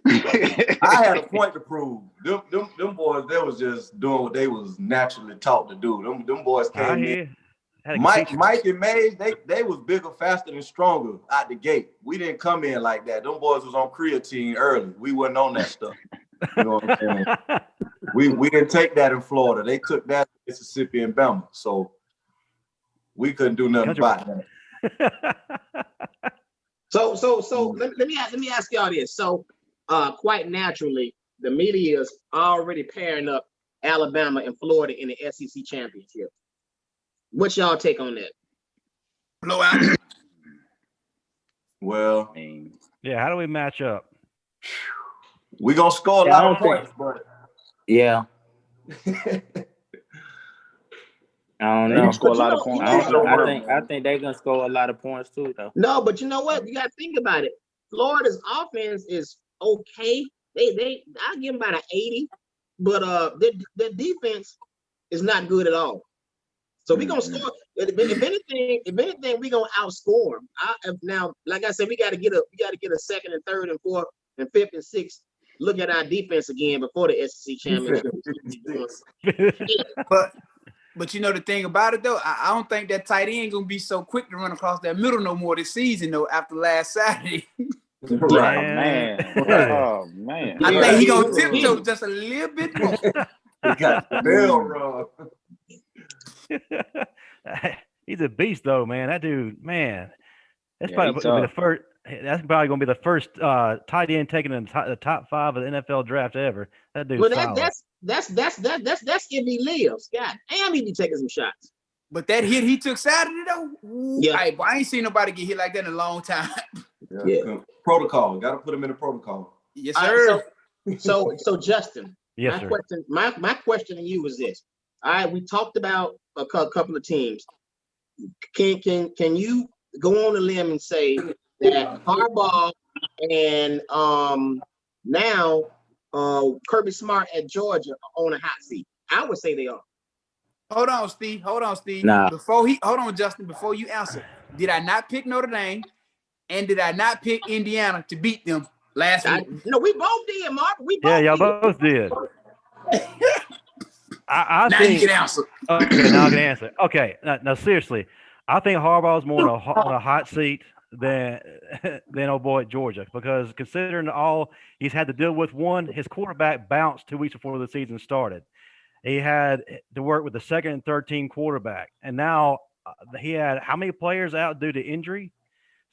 I had a point to prove. Them boys, they was just doing what they was naturally taught to do. Them boys came in. Mike and Mays, they was bigger, faster, and stronger out the gate. We didn't come in like that. Them boys was on creatine early. We wasn't on that stuff. You know what I'm saying? We didn't take that in Florida. They took that in Mississippi and Bama. So we couldn't do nothing about that. So let me ask y'all this. So quite naturally, the media is already pairing up Alabama and Florida in the SEC championship. What's y'all take on that? Blowout. Well, yeah, how do we match up? We're gonna score a lot of points, but yeah. I don't know. Score a lot of points. I think they're gonna score a lot of points too, though. No, but you know what? You gotta think about it. Florida's offense is okay. I give them about an 80, but their defense is not good at all. So we're gonna score. If anything, we're gonna outscore them. Now, like I said, we gotta get a second and third and fourth and fifth and sixth. Look at our defense again before the SEC championship. But you know the thing about it though, I don't think that tight end gonna be so quick to run across that middle no more this season though. After last Saturday, right, man. Oh man, I think he gonna tiptoe just a little bit more. He got the bell run. He's a beast though, man. That dude, man. That's probably gonna be the first. That's probably going to be the first tight end taken in the top 5 of the NFL draft ever. That dude's solid. That's if he lives. God damn, he be taking some shots. But that hit he took Saturday though, I ain't seen nobody get hit like that in a long time. Yeah. Protocol. Got to put him in the protocol. Yes, sir. So Justin. Yes, sir. My question to you was this. All right, we talked about a couple of teams. Can you go on a limb and say that Harbaugh and now Kirby Smart at Georgia are on a hot seat? I would say they are. Hold on, Steve. Nah. Hold on, Justin. Before you answer, did I not pick Notre Dame, and did I not pick Indiana to beat them last week? No, we both did, Mark. Y'all both did. I now think you can answer. Okay, now I can answer. Okay, now seriously, I think Harbaugh's more on a hot seat than old boy at Georgia, because considering all he's had to deal with, his quarterback bounced 2 weeks before the season started. He had to work with the second and third team quarterback, and now he had how many players out due to injury?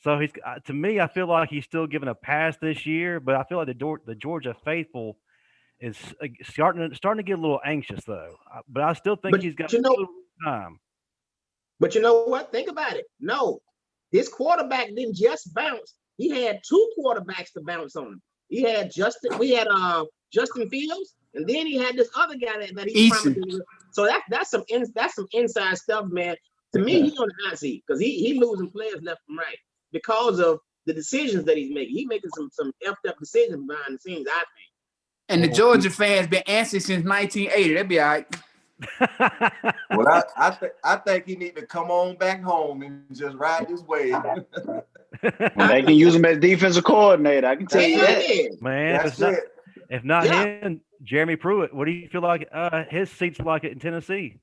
So he's to me, I feel like he's still given a pass this year, but I feel like the Georgia faithful is starting to get a little anxious though. But I still think he's got a little time. But you know what? Think about it. No. His quarterback didn't just bounce. He had 2 quarterbacks to bounce on him. He had Justin Fields, and then he had this other guy that he's promising. So that's some inside stuff, man. To me, he's on the hot seat because he losing players left and right because of the decisions that he's making. He's making some effed up decisions behind the scenes, I think. And the Georgia fans been antsy since 1980. That'd be all right. Well, I think he need to come on back home and just ride this wave. They can use him as defensive coordinator. I can tell you that. Man, if not him, Jeremy Pruitt, what do you feel like his seat's like in Tennessee?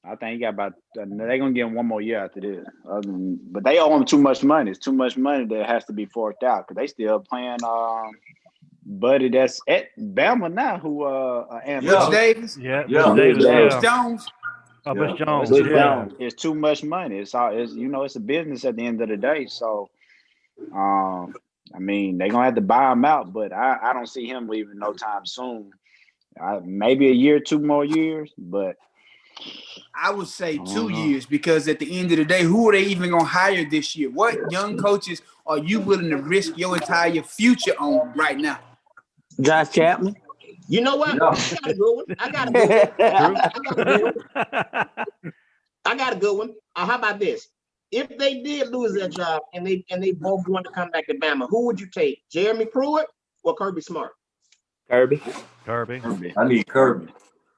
I think he got about they're gonna give him 1 more year after this. But they owe him too much money. It's too much money that has to be forked out because they still playing buddy that's at Bama now who Butch Davis. Butch Jones. Butch Jones. Jones. It's too much money. It's a business at the end of the day. So I mean, they're gonna have to buy him out, but I don't see him leaving no time soon. Maybe a year, 2 more years, but I would say 2 years, because at the end of the day, who are they even gonna hire this year? What young coaches are you willing to risk your entire future on right now? Josh Chapman. You know what? I got a good one. How about this? If they did lose their job and they both want to come back to Bama, who would you take? Jeremy Pruitt or Kirby Smart? Kirby. I need Kirby.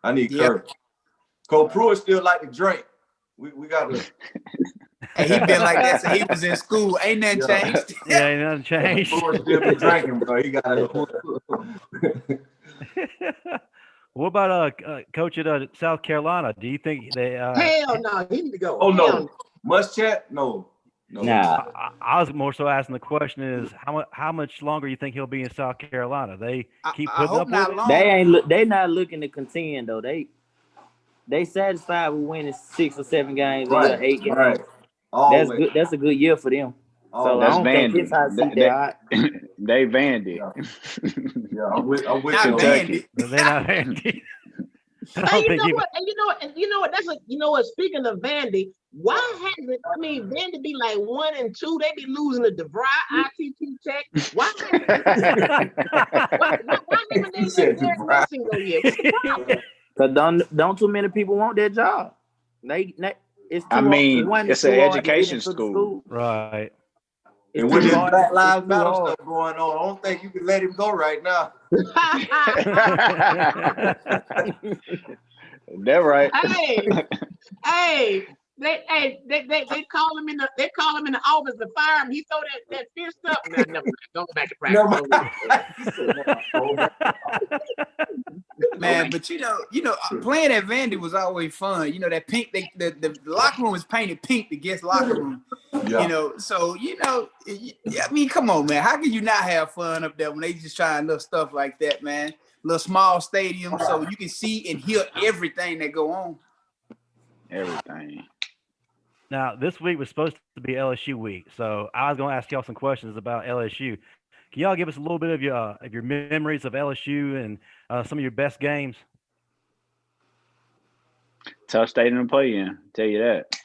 Kirby. Cole Pruitt still like to drink. We got to. Hey, he been like that since he was in school. Ain't nothing changed. Yeah, ain't nothing changed. Still be drinking, bro. He got What about coach at South Carolina? Do you think they? Hell no, he need to go. Oh Hell no, Muschamp? No. Nah. I was more so asking the question is how much longer you think he'll be in South Carolina? They keep putting up with it. They not looking to contend though. They satisfied with winning 6 or 7 games a year, 8 games. Right. That's good. That's a good year for them. So I don't think his hot seat that hot. They Vandy. Yeah, I'm with Kentucky. They're not Vandy. And you know what? Speaking of Vandy, why hasn't Vandy be like 1-2? They be losing the DeVry ITT check. Why haven't they let Derek Mason go yet? What's the problem? Because don't too many people want that job. It's it's an education school. Right. And with this Black Lives Matter stuff going on, I don't think you can let him go right now. They're right. Hey, they call him in the office to fire him. He throw that fist up. No, don't go back to practice. Man, but you know, playing at Vandy was always fun. You know, that pink, the locker room was painted pink, the guest locker room. Yeah. You know, so I mean, come on, man. How can you not have fun up there when they just trying little stuff like that, man? Little small stadium, so you can see and hear everything that go on. Everything. Now, this week was supposed to be LSU week, so I was going to ask y'all some questions about LSU. Can y'all give us a little bit of your memories of LSU and some of your best games? Tough stadium to play in, tell you that.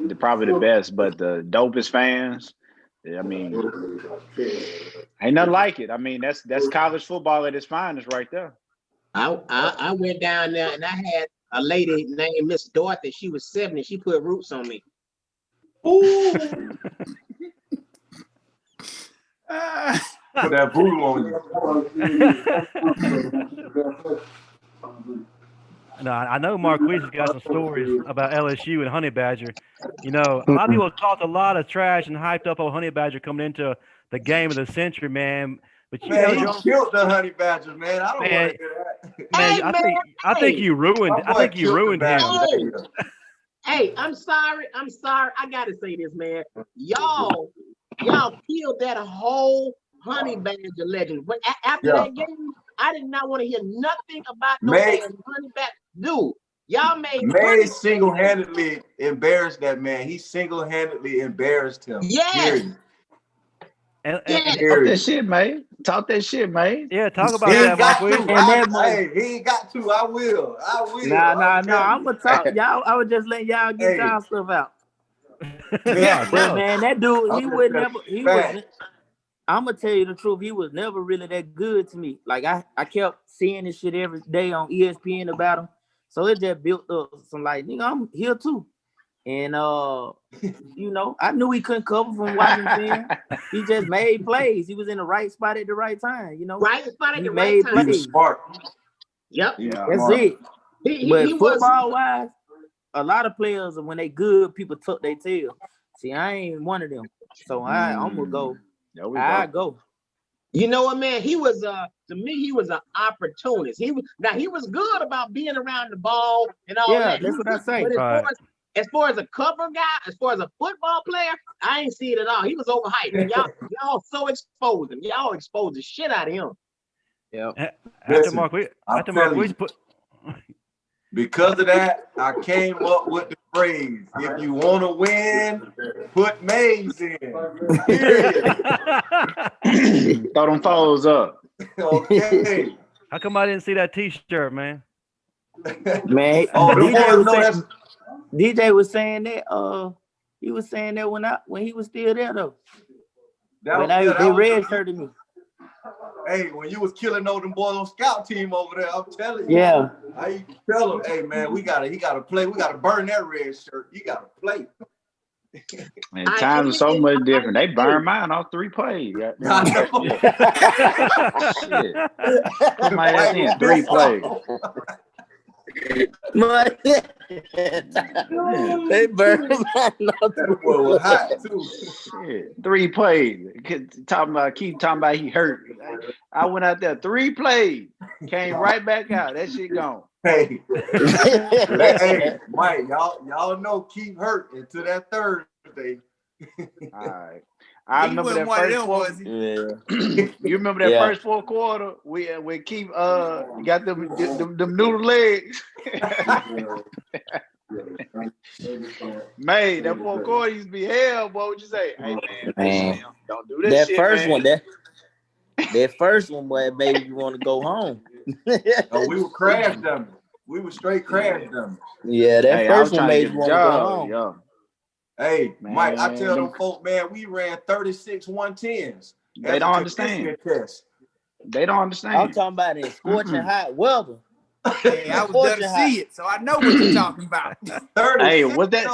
They're probably the best, but the dopest fans. I mean, ain't nothing like it. I mean, that's college football at its finest right there. I went down there and I had a lady named Miss Dorothy. She was 70. She put roots on me. Ooh. Put that voodoo on you. No, I know Marquis has got some stories about LSU and Honey Badger. You know, a lot of people talked a lot of trash and hyped up on Honey Badger coming into the game of the century, man. But you know, he killed the Honey Badgers, man. I don't want to hear that. Man, I think you ruined. I think you ruined him. Hey, I'm sorry. I gotta say this, man. Y'all killed that whole Honey Badger legend. But after that game, I did not want to hear nothing about no Honey Badger. Dude, y'all made May single-handedly embarrassed that man. He single-handedly embarrassed him. Yes. Talk that shit, man. Talk that shit, man. Yeah, talk about that, Marquis. Hey, he ain't got to. I will. Nah. I'm gonna talk. Y'all, I was just letting y'all get y'all stuff out. But man, that dude, he would never. He was. I'm gonna tell you the truth. He was never really that good to me. Like I kept seeing this shit every day on ESPN about him. So it just built up some like, nigga, I'm here too. And you know, I knew he couldn't cover from watching film. He just made plays. He was in the right spot at the right time. You know, right spot at the right time. He was smart. Yep, that's it. But football wise, a lot of players, when they good, people tuck their tail. See, I ain't one of them. So I'm gonna go. I go. You know what, man? He was to me, he was an opportunist. He was good about being around the ball and all that. That's what I say. But as far as a cover guy, as far as a football player, I ain't see it at all. He was overhyped. And y'all so exposed him. Y'all exposed the shit out of him. Yeah. After Marquis put. Because of that, I came up with the phrase: "If you want to win, put Mays in." Throw them foes up. Okay. How come I didn't see that T-shirt, man? Man, DJ was saying that. He was saying that when he was still there though. They redshirted me. Hey, when you was killing all them boys on scout team over there, I'm telling you. Yeah. I used to tell him, hey man, he gotta play. We gotta burn that red shirt. He gotta play. Man, times are so much different. They burned mine off 3 plays. Shit. Somebody that's in 3 plays. They burned my That boy was hot too. Shit. 3 plays. Keep talking about he hurt. I went out there 3 plays, came right back out. That shit gone. Hey, hey, Mike, y'all know keep hurt until that Thursday. All right. I remember that one of first them, fourth. was he? Yeah. You remember that first 4 quarter? We keep got them noodle legs. Man, that 4 quarter used to be hell. What would you say? Hey man, Slim, don't do this That shit, first man. one, that first one, boy, made you want to go home. Oh, we were crash dummies. We were straight crash dummies. Yeah, that first one made you want to go home. Yo. Hey, Man, Mike, I tell them folk, man, we ran 36 110s. They don't understand. They don't understand. I'm talking about in scorching hot weather. Hey, I was there to see it, so I know what you're talking about. 36, hey, what that?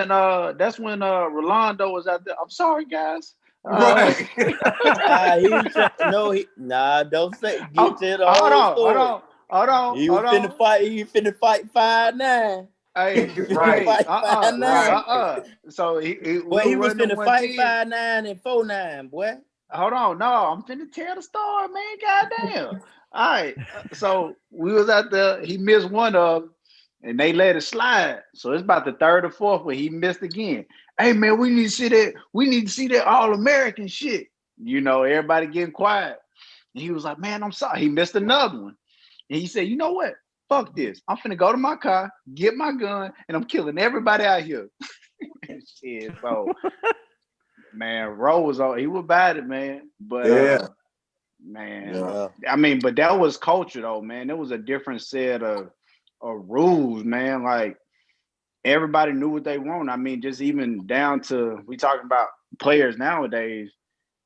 no, That's when Rolando was out there. I'm sorry, guys. Right. Don't say. Get to the Hold on. He finna fight 5'9". Hey, right. So he was finna fight 5'9" and 4'9", boy. Hold on, no, I'm finna tell the story, man. Goddamn. All right. So we was out there. He missed one of them, and they let it slide. So it's about the 3rd or 4th where he missed again. Hey man, we need to see that. We need to see that All-American shit. You know, everybody getting quiet. And he was like, "Man, I'm sorry." He missed another one, and he said, "You know what? Fuck this. I'm finna go to my car, get my gun, and I'm killing everybody out here." Shit. So, man, Ro was on. He was about it, man. But man, I mean, but that was culture, though, man. It was a different set of rules, man. Like everybody knew what they want. I mean, just even down to we talking about players nowadays.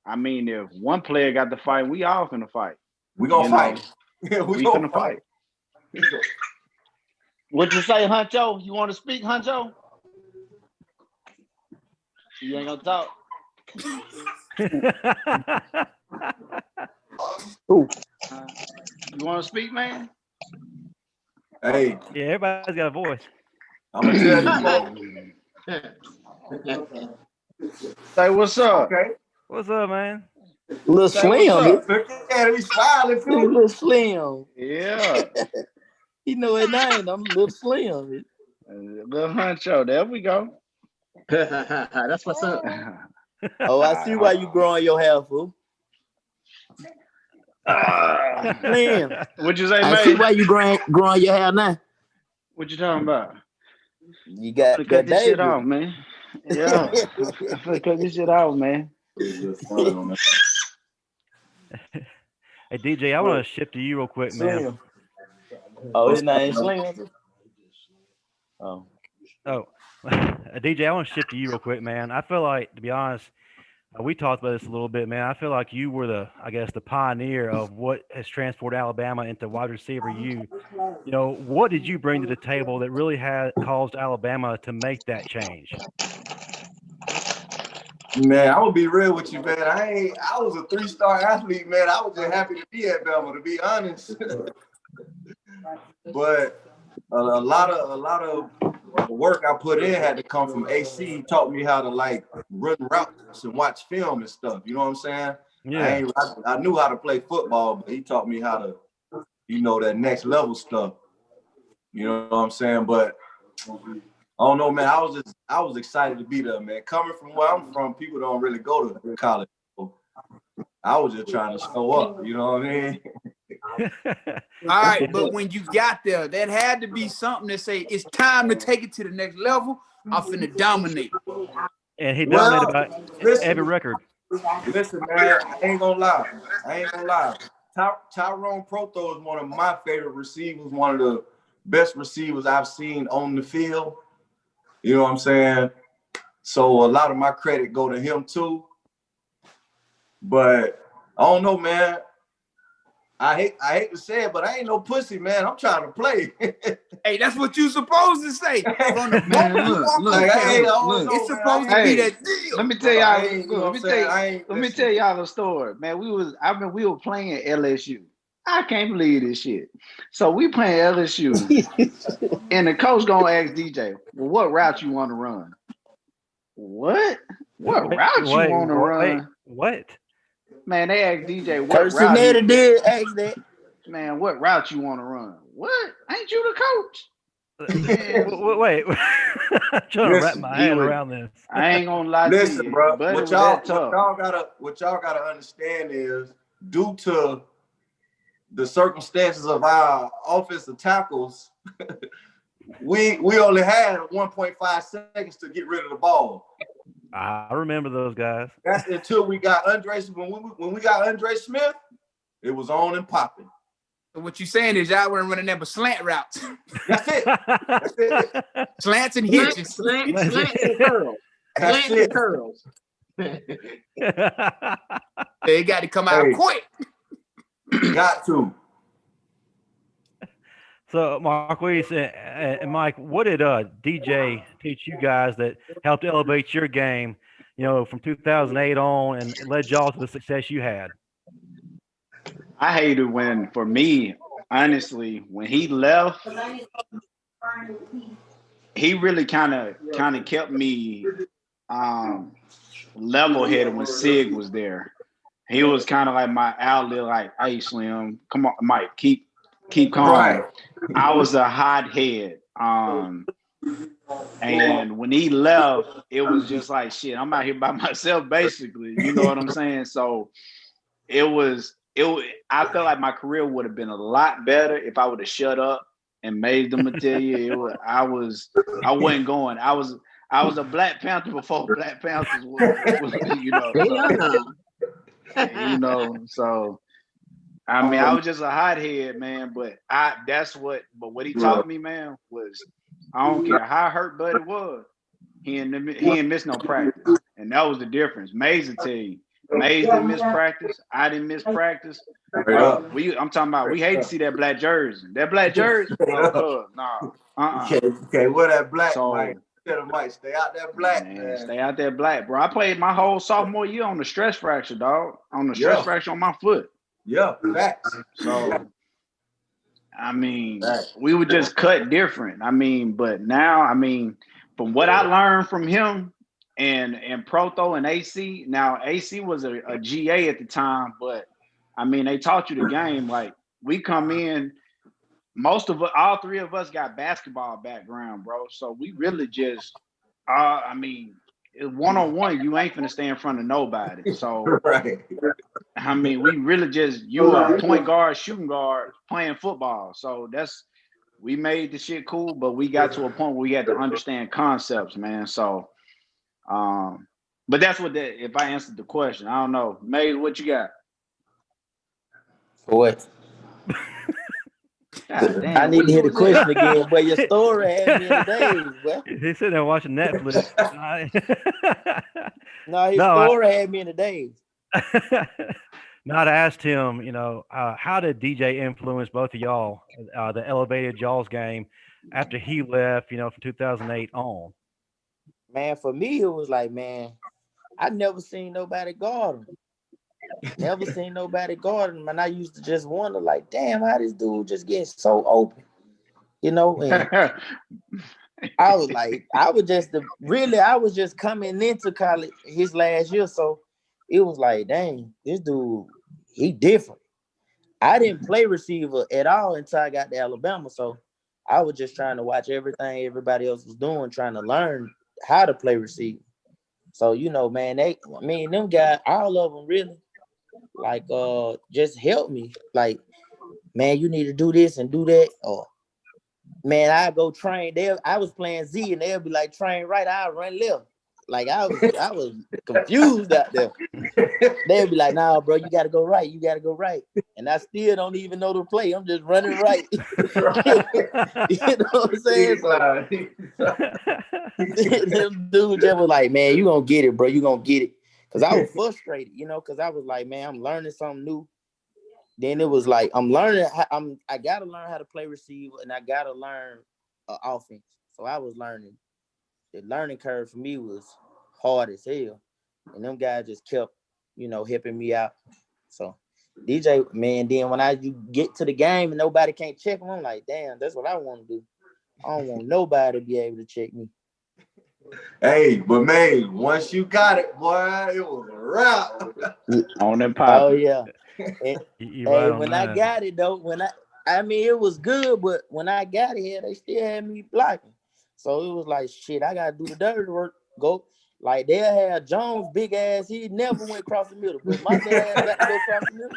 I mean, if one player got the fight, we all finna fight. We gonna fight. We gonna fight. What you say, Huncho? You want to speak, Huncho? You ain't gonna talk. You want to speak, man? Hey. Yeah, everybody's got a voice. I'm gonna tell you. Say what's up. Okay. What's up, man? Little Slim. He's smiling too. Little Slim. Yeah. You know his name. I'm Little Slim. Little Huncho. There we go. That's what's up. Oh, I see why you growing your hair, fool. Slim. What you say, man? I see why you growing your hair now. What you talking about? You got to cut this shit off, man. Yeah. Cut this shit off, man. Hey, DJ, I want to shift to you real quick, man. Oh, his name's Slim. Oh, DJ, I want to shift to you real quick, man. I feel like, to be honest, we talked about this a little bit, man. I feel like you were the pioneer of what has transformed Alabama into wide receiver. You know, what did you bring to the table that really had caused Alabama to make that change? Man, I'm gonna be real with you, man. I was a 3-star athlete, man. I was just happy to be at Bama, to be honest. But a lot of work I put in had to come from AC. He taught me how to like run routes and watch film and stuff. You know what I'm saying? Yeah. I knew how to play football, but he taught me how to, that next level stuff. You know what I'm saying? But I don't know, man. I was excited to be there, man. Coming from where I'm from, people don't really go to college. So I was just trying to show up. You know what I mean? All right, but when you got there, that had to be something to say it's time to take it to the next level. I'm finna dominate. And he dominated by every record. Listen, man, I ain't gonna lie. Tyrone Proto is one of my favorite receivers, one of the best receivers I've seen on the field. You know what I'm saying? So a lot of my credit go to him too. But I don't know, man. I hate to say it, but I ain't no pussy, man. I'm trying to play. Hey, that's what you supposed to say. From the Man, moment look, it's supposed to be that deal. Let me tell y'all. Let me tell y'all a story, man. We were playing at LSU, I can't believe this shit. So we playing LSU, and the coach gonna ask DJ, well, what route you want to run? What route you want to run? What? Man, they asked DJ what Coach route. Cincinnati did ask that. Man, what route you want to run? What? Ain't you the coach? Man, wait. I'm trying to wrap my head around this. I ain't gonna lie Listen, to you, bro. but What y'all gotta understand is due to the circumstances of our offensive tackles, we only had 1.5 seconds to get rid of the ball. I remember those guys. That's until we got Andre. When we got Andre Smith, it was on and popping. So what you saying is y'all weren't running that but slant routes. That's it. That's it. Slants and hitches. Slants and curls. Slants and curls. They got to come out quick. Got to. So, Marquis and Mike, what did DJ teach you guys that helped elevate your game, from 2008 on and led y'all to the success you had? I hated when, for me, honestly, when he left, he really kind of kept me level-headed when Sig was there. He was kind of like my outlet, like, hey, Slim, come on, Mike, keep calm. Right. I was a hothead. And when he left, it was just like, shit, I'm out here by myself, basically. You know what I'm saying? So I felt like my career would have been a lot better if I would have shut up and made the material. I wasn't going. I was a Black Panther before Black Panthers was so I mean, I was just a hothead, man, but what he taught me, man, was I don't care how hurt Buddy was, he didn't miss no practice. And that was the difference. Mays will tell you. Mays didn't miss practice. I didn't miss practice. I'm talking about we hate to see that black jersey. That black jersey? Okay, wear that black, Mike. Stay out that black, man. Stay out that black, bro. I played my whole sophomore year on the stress fracture, dog. On the stress fracture on my foot. Yeah, facts. So, I mean, we would just cut different. I mean, but now, I mean, from what I learned from him and Proto and AC, now AC was a GA at the time, but I mean, they taught you the game. Like, we come in, all three of us got basketball background, bro. So we really just, I mean, one-on-one, you ain't finna stay in front of nobody. So, right. I mean, we really just, you are a point guard, shooting guard, playing football. So we made the shit cool, but we got to a point where we had to understand concepts, man. So, but that's if I answered the question, I don't know. Maze, what you got? For what? Damn, I need to hear the question again, but your story had me in the days, bro. He's sitting there watching Netflix. His story had me in the days. Not asked him, how did DJ influence both of y'all, the elevated y'all's game after he left, from 2008 on? Man, for me, it was like, man, I never seen nobody guard him. Never seen nobody guard him. And I used to just wonder, like, damn, how this dude just gets so open, And I was like, I was just coming into college his last year. So it was like, dang, this dude, he different. I didn't play receiver at all until I got to Alabama. So I was just trying to watch everything everybody else was doing, trying to learn how to play receiver. So, man, them guys, all of them really, like, just help me. Like, man, you need to do this and do that. Or, man, I go train. I was playing Z, and they'll be like, train right, I'll run left. Like, I was confused out there. They'll be like, nah, bro, you got to go right. You got to go right. And I still don't even know the play. I'm just running right. You know what I'm saying? So, them dudes just was like, man, you going to get it, bro. You going to get it. Because I was frustrated, because I was like, man, I'm learning something new. Then it was like, I got to learn how to play receiver, and I got to learn offense. So I was learning. The learning curve for me was hard as hell. And them guys just kept, helping me out. So DJ, man, then when you get to the game and nobody can't check them, I'm like, damn, that's what I want to do. I don't want nobody to be able to check me. Hey, but man, once you got it, boy, it was a wrap. On that pop. Oh yeah. And, right when I got it though, I mean it was good, but when I got it here, they still had me blocking. So it was like shit, I gotta do the dirty work. Go like they'll have Jones big ass, he never went across the middle, but my little ass got to go across the middle.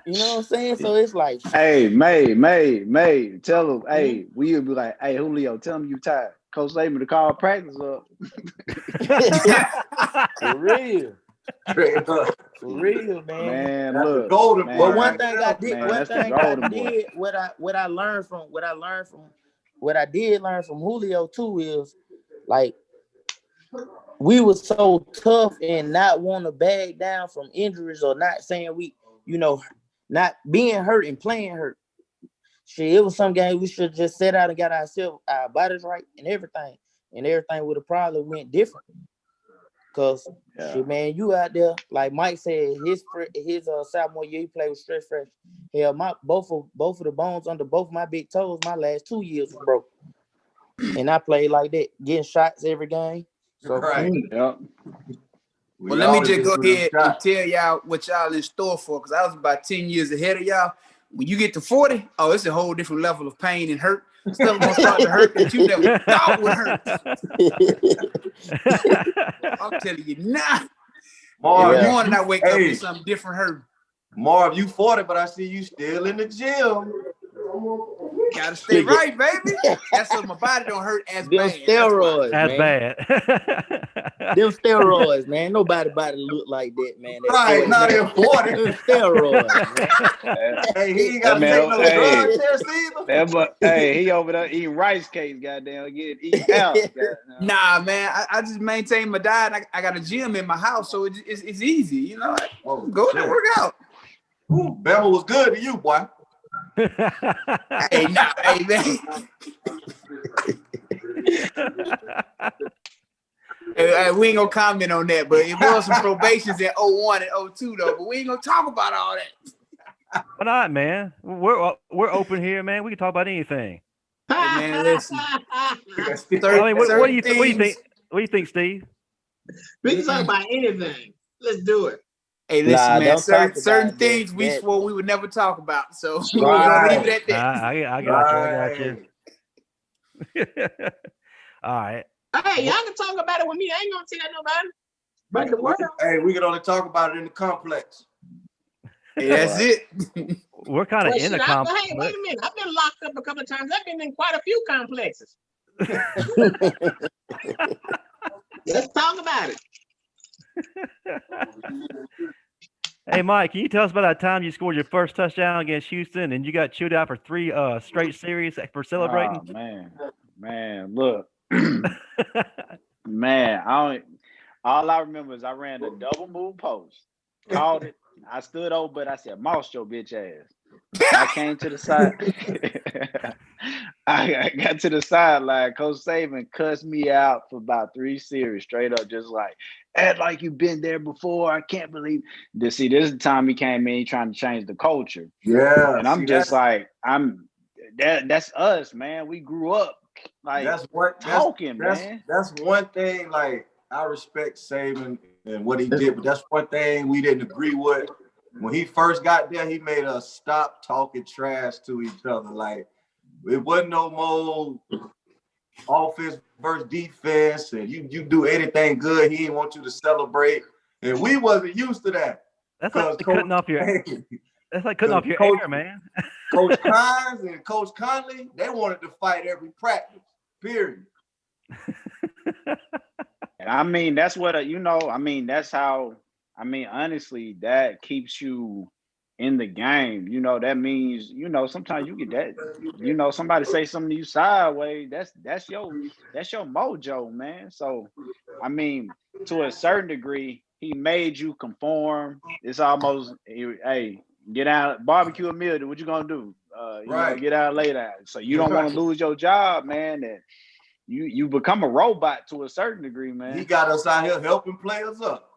You know what I'm saying? So it's like, hey, May, tell him, hey, we'll be like, hey, Julio, tell him you tired. Coach Saban to call practice up. For real. For real, man. Man, look. Golden man, boy. But one thing I did, man, one that's the thing I golden did, boy. what I did learn from Julio too is like we were so tough and not want to bag down from injuries or not saying we, not being hurt and playing hurt. Shit, it was some game we should just set out and got our bodies right and everything would have probably went different. Cause shit, man, you out there like Mike said, his sophomore year he played with stress fresh. Hell, both of the bones under both my big toes, my last 2 years was broke, and I played like that, getting shots every game. So, right. Yep. Well, let me just go ahead and tell y'all what y'all in store for, because I was about 10 years ahead of y'all. When you get to 40, it's a whole different level of pain and hurt. Stuff gonna start to hurt that you never thought would hurt. I'm telling you now. Marv, every morning I wake up with something different hurt. Marv, you 40, but I see you still in the gym. Gotta stay right, baby. That's so my body don't hurt as them bad. Steroids, As man. bad. Them steroids, man. Nobody body look like that, man. Right, not in 40. Them steroids, man. Hey, he ain't got to take no drug test either. Hey, he over there eating rice cakes, goddamn, eating out. Nah, man, I just maintain my diet. I got a gym in my house, so it's easy, you know. Go there, work out. Ooh, Bama was good to you, boy. Hey, man. Hey, we ain't gonna comment on that, but it was some probations in 01 and 02 though. But we ain't gonna talk about all that. Why not, man? We're open here, man. We can talk about anything. Hey, man, listen. What do you think? What do you think, Steve? We can talk about anything. Let's do it. Hey, listen, man. Certain things we swore we would never talk about. So we're gonna leave it at that. I got you. All right. Hey, y'all can talk about it with me. I ain't gonna tell nobody. But the world. Hey, we can only talk about it in the complex. Hey, that's it. We're kind of in the complex. Hey, wait a minute. I've been locked up a couple of times. I've been in quite a few complexes. Let's talk about it. Hey, Mike, can you tell us about that time you scored your first touchdown against Houston and you got chewed out for 3 straight series for celebrating? Oh, man, look. Man, all I remember is I ran the double move post, called it. I stood over, but I said, "Mouse your bitch ass." I came to the side. I got to the sideline. Coach Saban cussed me out for about 3 series straight up, just like, act like you've been there before. I can't believe this. See, this is the time he came in trying to change the culture. Yeah. And I'm just like, that's us, man. We grew up like man. That's one thing, like, I respect Saban and what he did, but that's one thing we didn't agree with. When he first got there, he made us stop talking trash to each other. Like, it wasn't no more offense versus defense, and you do anything good, he didn't want you to celebrate. And we wasn't used to that. That's like cutting off your air, man. Coach Kynes and Coach Conley, they wanted to fight every practice, period. And I mean, that's what, that's how, honestly, that keeps you in the game. That means, sometimes you get that, somebody say something to you sideways, that's your mojo, man. So, to a certain degree, he made you conform. It's almost, hey, get out, barbecue a meal, what you gonna do? Get out later. So you don't want to lose your job, man. And you become a robot to a certain degree, man. He got us out here helping players up.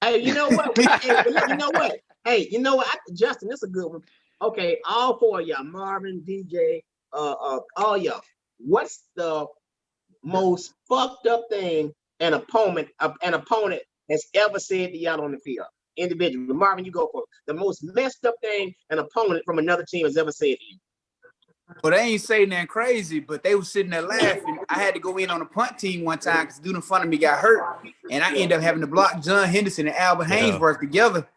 Hey, you know what? You know what? Hey, you know what, Justin? This is a good one. Okay, all four of y'all, Marvin, DJ, all y'all. What's the most fucked up thing an opponent has ever said to y'all on the field? Individually, Marvin, you go for it. The most messed up thing an opponent from another team has ever said to you. Well, they ain't saying nothing crazy, but they was sitting there laughing. I had to go in on the punt team one time because the dude in front of me got hurt, and I ended up having to block John Henderson and Albert Hainsworth together.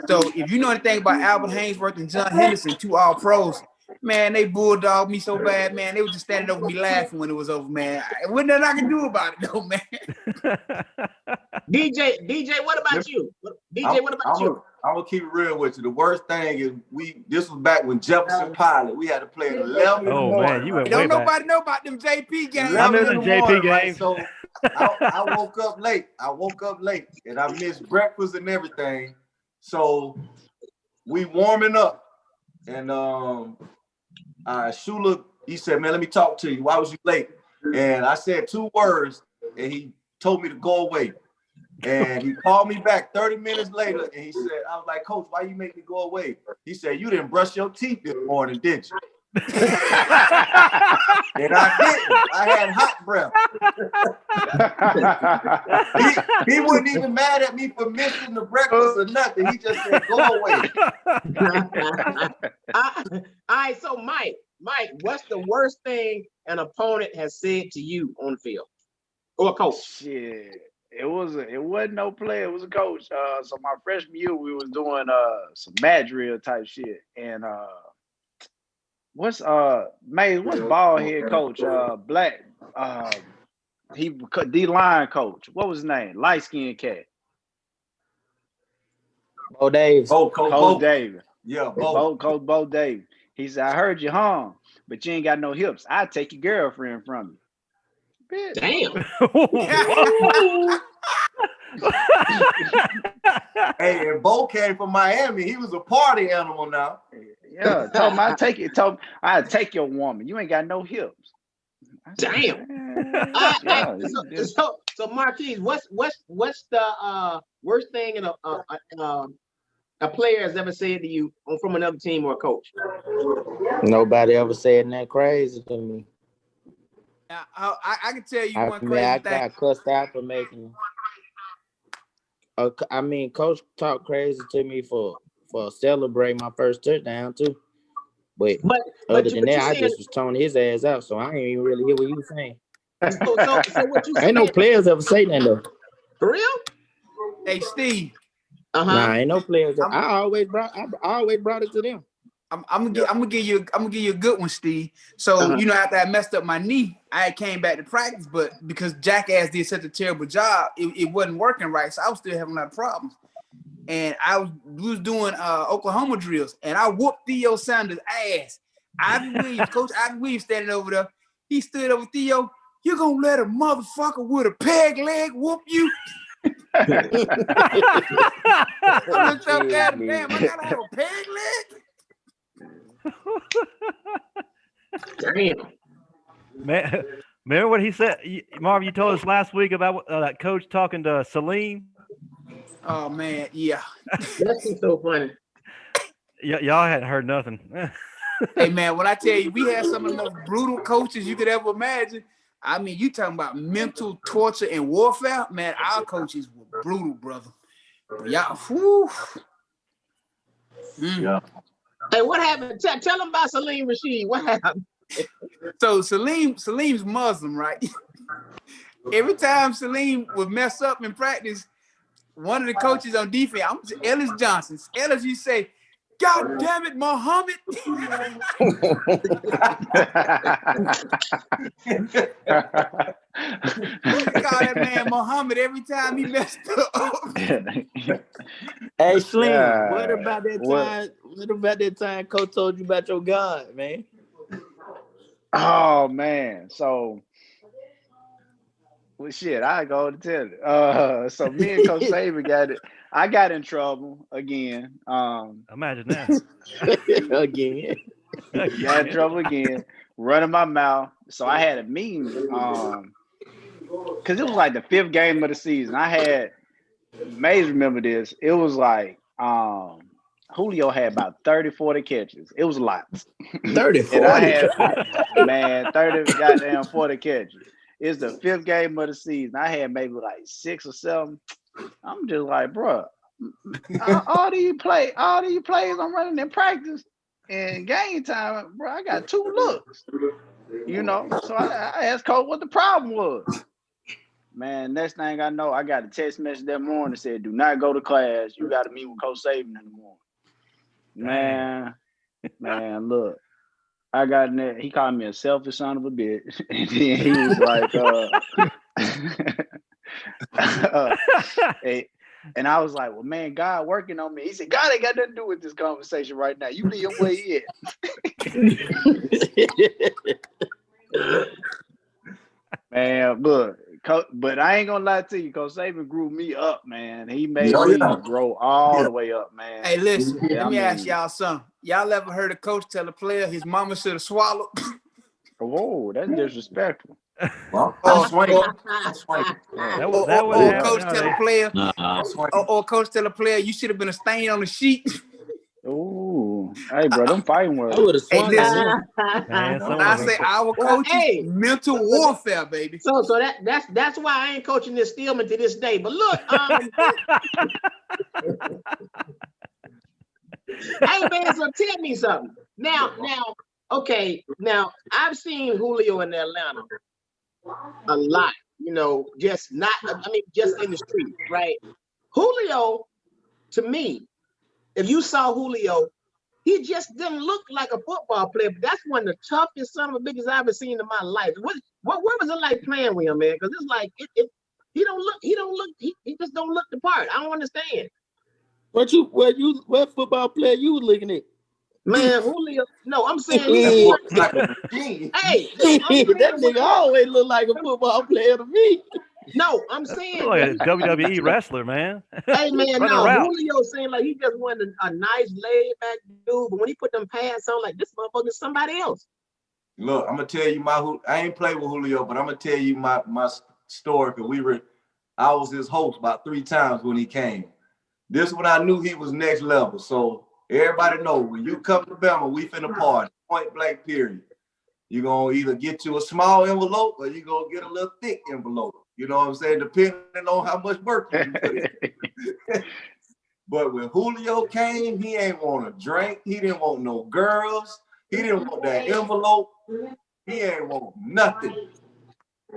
So if you know anything about Albert Hainsworth and John Henderson, 2 All-Pros, man, they bulldogged me so bad, man. They were just standing over me laughing when it was over, man. Wasn't nothing I can do about it, though, man. DJ, what about you? DJ, what about you? I'm gonna keep it real with you. The worst thing is this was back when Jefferson Pilot. We had to play at 11 in the morning. Man, you went Don't way nobody back. know about them JP games. I know them JP games. Right? So I woke up late. And I missed breakfast and everything. So we warming up, and Shula, he said, "Man, let me talk to you. Why was you late?" And I said 2 words, and he told me to go away. And he called me back 30 minutes later, and he said, I was like, "Coach, why you make me go away?" He said, "You didn't brush your teeth this morning, did you?" And I didn't. I had hot breath. he wasn't even mad at me for missing the breakfast or nothing. He just said, "Go away." All right, so Mike, what's the worst thing an opponent has said to you on the field or a coach? Shit. It wasn't no player, it was a coach. So my freshman year we was doing some mat drill type shit. And what's ball head coach? Black he D-line coach. What was his name? Light skinned cat. Bo Davis. Coach Davis. Yeah, Coach Bo Davis. He said, "I heard you hung, but you ain't got no hips. I'll take your girlfriend from you." Bitch. Damn. Hey, and Bo came from Miami. He was a party animal now. Yeah, told him I'd take your woman. You ain't got no hips. Damn. So Marquis, what's the worst thing a player has ever said to you from another team or a coach? Nobody ever said that crazy to me. Now, I can tell you one crazy I thing. got cussed out for making. Coach talked crazy to me for celebrating my first touchdown too. But other than that, I just was toning his ass out, so I ain't even really hear what you were saying. So what you ain't no players ever say that though. For real? Hey, Steve. Nah, ain't no players. I always brought it to them. I'm gonna give you a good one, Steve. So you know, after I messed up my knee, I came back to practice, but because Jackass did such a terrible job, it wasn't working right. So I was still having a lot of problems. And we was doing Oklahoma drills, and I whooped Theo Sanders' ass. Coach Ivy Williams standing over there. He stood over Theo. "You gonna let a motherfucker with a peg leg whoop you?" I looked up there, damn, I gotta have a peg leg. Damn. Man, remember what he said, Marvin? You told us last week about that coach talking to Salim. Oh man, yeah. That's so funny. Y'all hadn't heard nothing. Hey man, when I tell you, we had some of the most brutal coaches you could ever imagine. I mean, you talking about mental torture and warfare, man. Our coaches were brutal, brother. Y'all, whew. Yeah. Hey, what happened? Tell them about Salim Rashid. What happened? So Salim's Muslim, right? Every time Salim would mess up in practice, one of the coaches on defense, Ellis Johnson, Ellis, you say, "God damn it, Muhammad." Call that man Muhammad every time he messed up. Hey Slim, what about that time Coach told you about your God, man? Oh man, so well, shit, I go to tell it. So me and Coach Saban got it. I got in trouble again. Imagine that. Again. Got in trouble again, running my mouth. So I had a meeting, because it was like the 5th game of the season. I had, Mays remember this. It was like Julio had about 30, 40 catches. It was lots. 30, 40. And I had, man, 30 goddamn 40 catches. It's the 5th game of the season. I had maybe like 6 or 7. I'm just like, bro, all these plays I'm running in practice and game time, bro, I got 2 looks. You know, so I asked Coach what the problem was. Man, next thing I know, I got a text message that morning that said, do not go to class. You got to meet with Coach Saban in the morning. Man, look. I got in there. He called me a selfish son of a bitch. And then he was like, and I was like, well, man, God working on me. He said, God ain't got nothing to do with this conversation right now. You leave him where he is. Man, look, but I ain't gonna lie to you, Coach Saban grew me up, man. He made me grow all the way up, man. Hey, listen, let me ask y'all something. Y'all ever heard a coach tell a player his mama should have swallowed? Whoa, that's disrespectful. Or coach tell a player you should have been a stain on the sheet. Oh, hey, bro, them fighting words. Hey, listen, when I say our coaches, mental warfare, baby. So that's why I ain't coaching this Stillman to this day. But look, hey man, so tell me something. Now, I've seen Julio in Atlanta a lot. You know, just in the street, right? Julio, to me, if you saw Julio, he just didn't look like a football player. But that's one of the toughest son of a bitches I've ever seen in my life. What was it like playing with him, man? Because it's like he just don't look the part. I don't understand. What football player you was looking at? Man, Julio. No, I'm saying hey, that nigga always look like a football player to me. No, I'm saying like a WWE wrestler, man. Hey man, no, Julio saying like he just wanted a nice laid back dude, but when he put them pants on, like this motherfucker is somebody else. Look, I'm gonna tell you I ain't played with Julio, but I'm gonna tell you my story because I was his host about 3 times when he came. This one I knew he was next level. So everybody know when you come to Bama, we finna party, point blank period. You're gonna either get you a small envelope or you're gonna get a little thick envelope. You know what I'm saying? Depending on how much work you put in. But when Julio came, he ain't want a drink. He didn't want no girls. He didn't want that envelope. He ain't want nothing.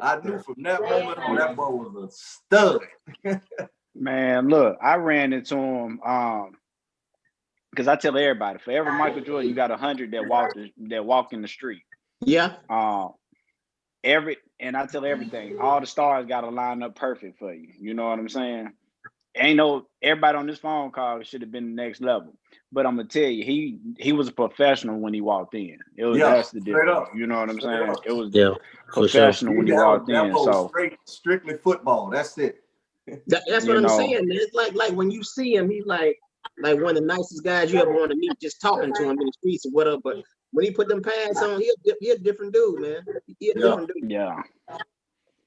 I knew from that moment on that boy was a stud. Man, look, I ran into him because I tell everybody, for every Michael Jordan, you got 100 that walk in the street. Yeah. And I tell everything, all the stars got to line up perfect for you. You know what I'm saying? Everybody on this phone call should have been the next level. But I'm gonna tell you, he was a professional when he walked in. That's the difference. You know what I'm saying? It was professional when he walked in. So strictly football. That's it. That's what I'm saying. Man. It's like when you see him, he's like one of the nicest guys you ever want to meet, just talking to him in the streets or whatever. But when he put them pants on, he a different dude, man. He a different dude. Yeah.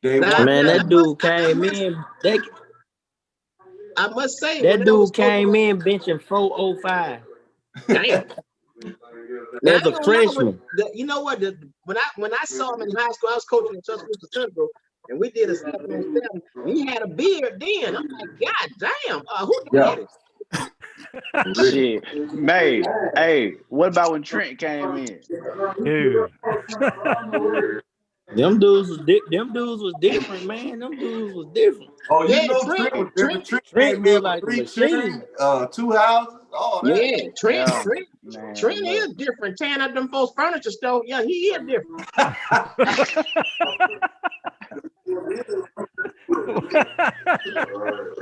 Man, that dude came in. I must say that dude came in benching 405. Damn. As a freshman. You know what? When I saw him in high school, I was coaching at Tuscaloosa Central, and we did a 7-on-7. He had a beard then. I'm like, God damn, who did it? Shit, man. Hey, what about when Trent came in? Dude. Them dudes was different, man. Them dudes was different. Oh, you know Trent was different. Trent looked like a machine. 2 houses, all that. Yeah, Trent is different. Tearing up them folks' furniture store. Yeah, he is different.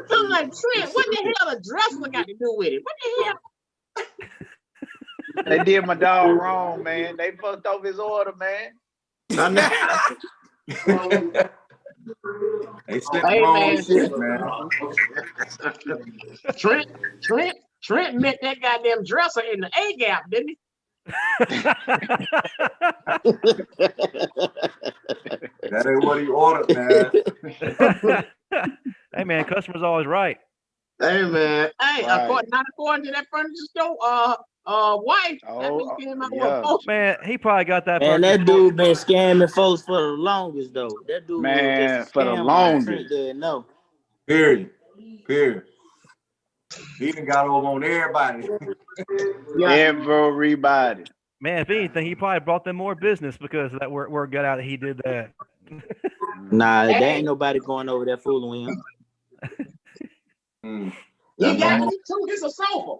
I'm like, Trent, what the hell a dresser got to do with it? What the hell? They did my dog wrong, man. They fucked over his order, man. They said wrong shit, man. Trent met that goddamn dresser in the A gap, didn't he? That ain't what he ordered, man. Hey, man, customer's always right. Hey man, hey, Right. not according to that furniture store, wife. That Oh, came out with yeah. a post. Man, he probably got that. And purchase that for- dude been scamming folks for the longest though. That dude was Man, just a for the scammer. longest. Didn't know. Period. He done got over on everybody. Yeah. Everybody. Man, if anything, he probably brought them more business because that word got out that he did that. Nah, there ain't nobody going over there fooling with him. You got me too. This a sofa.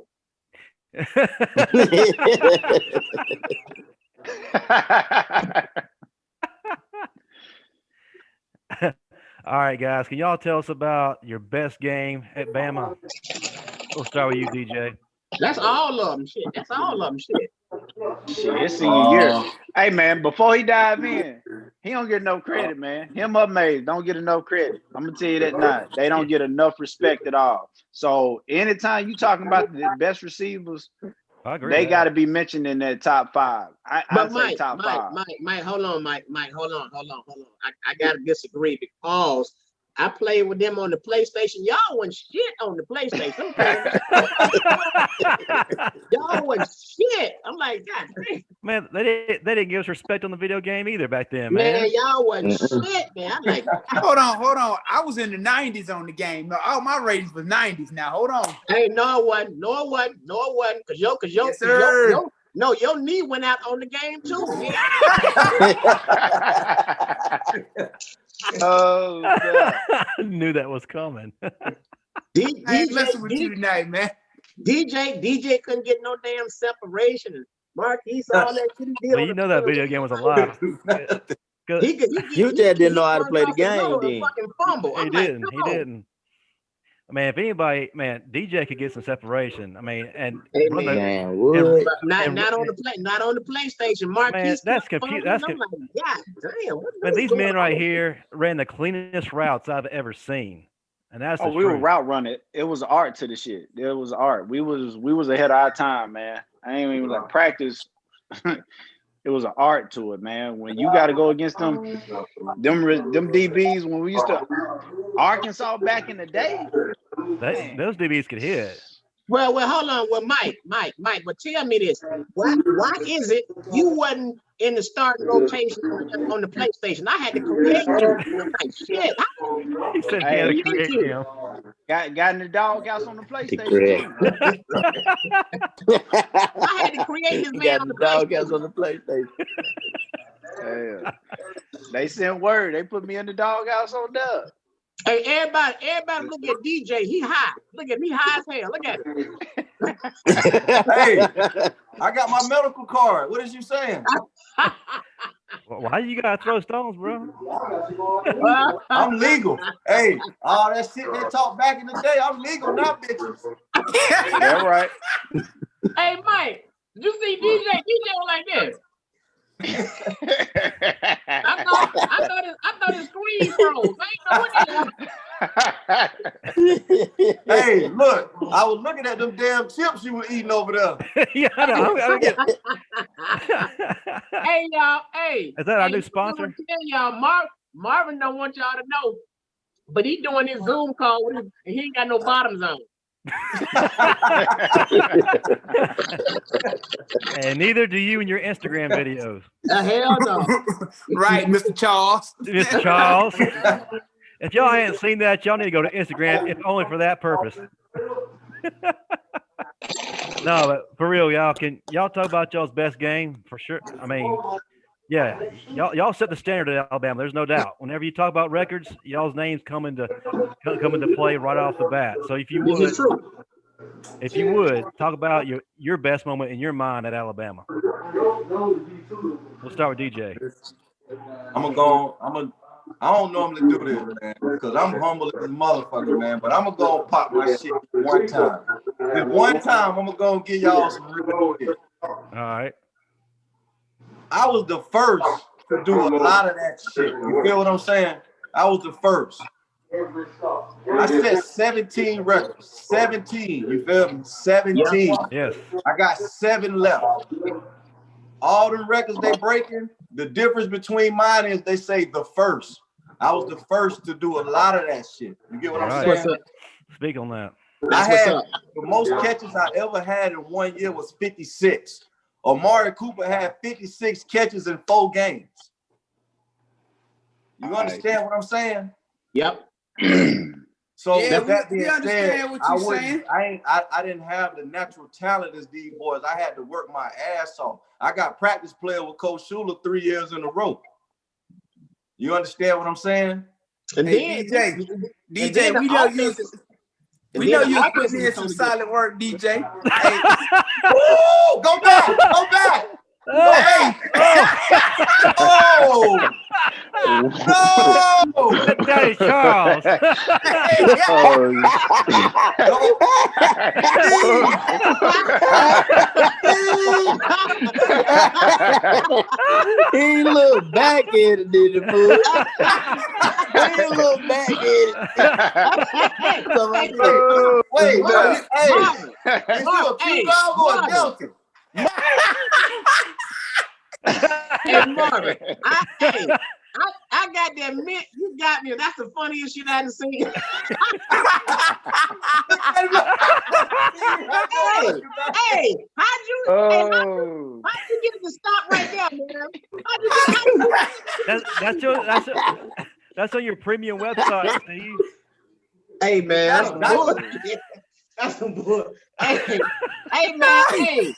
All right, guys, can y'all tell us about your best game at Bama? We'll start with you, DJ. That's all of them. Shit. That's all of them. Shit. Shit, it's senior year. Hey man, before he dive in, he don't get no credit, man. Him up Mays don't get enough credit. I'm gonna tell you that now. They don't get enough respect at all. So anytime you talking about the best receivers, they got to be mentioned in that top 5. I'd say top 5. Mike, hold on, Mike, hold on. I gotta disagree because I played with them on the PlayStation. Y'all wasn't shit on the PlayStation. Y'all wasn't shit. I'm like, God damn. Man, they didn't give us respect on the video game either back then, man. Y'all wasn't shit, man. I'm like, hold on. I was in the 90s on the game. No, all my ratings was 90s. Now hold on. Hey, no, it wasn't. Cause your knee went out on the game too. Oh, God. I knew that was coming. I ain't messing with you tonight, man. DJ couldn't get no damn separation. Marquis all that shit he did. Well, you know that video game was a lie. You just didn't know how to play the game then. Fucking fumble. He didn't. I mean, if anybody, man, DJ could get some separation. I mean, and not on the PlayStation. Marquis, man, that's confusing. That's like, God damn. Man, these men right here ran the cleanest routes I've ever seen, and that's we were route running. It was art to the shit. It was art. We was ahead of our time, man. I ain't even like practice. It was an art to it, man. When you got to go against them DBs, when we used to Arkansas back in the day, those DBs could hit. Well, hold on. Well, Mike, but tell me this. Why is it you wasn't in the starting rotation on the PlayStation? I had to create you. Like, shit. He said he had to create him. Got in the doghouse on the PlayStation. I had to create this man on the doghouse on the PlayStation. Yeah. They sent word. They put me in the doghouse on dub. Hey, everybody look at DJ. He high. Look at me high as hell. Look at him. Hey, I got my medical card. What is you saying? Well, why you gotta throw stones, bro? I'm legal. Hey, all that shit they talked back in the day, I'm legal now, bitches. Yeah, right. Hey, Mike, did you see DJ? DJ was like this. I thought his screen froze. I ain't know what Hey, look, I was looking at them damn chips you were eating over there. Yeah, I know. Hey, y'all. Hey, is that our new sponsor? Y'all, Marvin don't want y'all to know, but he doing his Zoom call with him, and he ain't got no bottoms on. And neither do you in your Instagram videos. Hell no. Right, Mr. Charles. Mr. Charles. If y'all hadn't seen that, y'all need to go to Instagram, if only for that purpose. No, but for real, y'all, can y'all talk about y'all's best game for sure? I mean, yeah, y'all set the standard at Alabama. There's no doubt. Whenever you talk about records, y'all's names come into play right off the bat. So if you would talk about your best moment in your mind at Alabama. We'll start with DJ. I don't normally do this, man, because I'm humble as a motherfucker, man. But I'm gonna go pop my shit one time. This one time, I'm gonna go and give y'all some real shit. All right. I was the first to do a lot of that shit. You feel what I'm saying? I was the first. I set 17 records. 17. You feel me? 17. Yes. I got 7 left. All them records they breaking, the difference between mine is they say the first. I was the first to do a lot of that shit. You get what I'm saying? Speak on that. I had the most catches I ever had in 1 year was 56. Amari Cooper had 56 catches in 4 games. You understand what I'm saying? Yep. So Yeah, with that we being understand said, what you're saying. I didn't have the natural talent as these boys. I had to work my ass off. I got practice player with Coach Schuler 3 years in a row. You understand what I'm saying? And Hey, then, DJ, we know you. We know you're putting in some solid work, DJ. Hey, woo, go back, go back. Hey! Oh! No! Daddy Charles. He looked back at it, did it, fool? He looked back at it. Wait, hey, is you a Q-Dog or a Delta? Hey, Marvin, I got to admit, you got me. That's the funniest shit I hadn't seen. Hey, how'd you get it to stop right there, man? That's on your premium website, Steve. Hey, man, that's some bull. Hey, man, hey,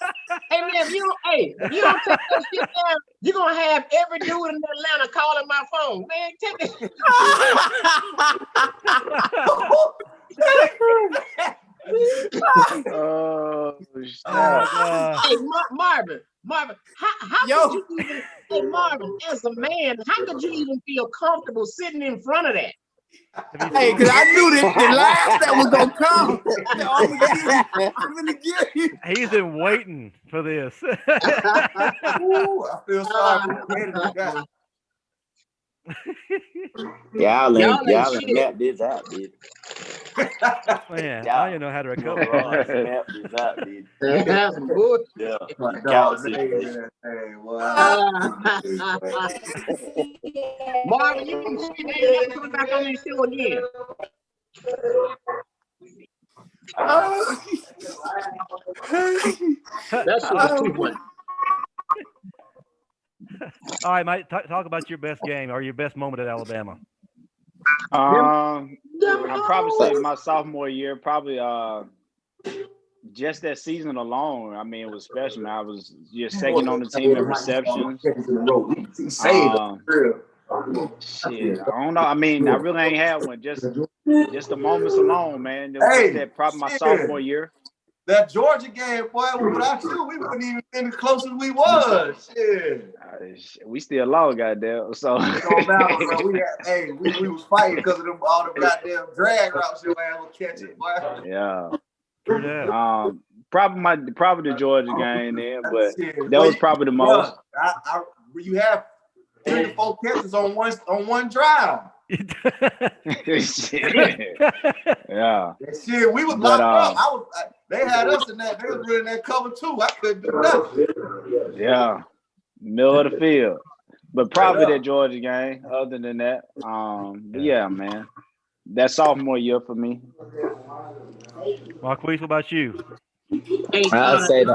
man, if you don't take that shit down, you're gonna have every dude in Atlanta calling my phone. Man, take it. Hey, Marvin, how could you even, hey, Marvin, as a man, how could you even feel comfortable sitting in front of that? Hey, because I knew the last that was gonna come. I'm gonna give you. He's been waiting for this. Ooh, I feel sorry for the guy. Y'all ain't map this out, dude. Man, I don't even know how to recover. Map this out, dude. That's good. Yeah. Marvin, you can come back on this show again. That's too much. All right, Mike, talk about your best game or your best moment at Alabama. I'd probably say my sophomore year, probably just that season alone. I mean, it was special. Man. I was just second on the team in receptions. Shit, I don't know. I mean, I really ain't had one. Just the moments alone, man. It was just that probably my sophomore year. That Georgia game, boy, without you, we wouldn't even been as close as we was. Shit. We still lost, goddamn. So we was fighting because of all the goddamn drag routes your ass was catching, boy. Yeah. Probably the Georgia game then, but that was probably the most. You have 3 to 4 catches on one drive. Yeah. Shit, we was locked up. They had us in that. They was in that cover too. I couldn't do nothing. Yeah, middle of the field. But probably that Georgia game. Other than that, yeah, man, that sophomore year for me. Marquis, what about you? I'd say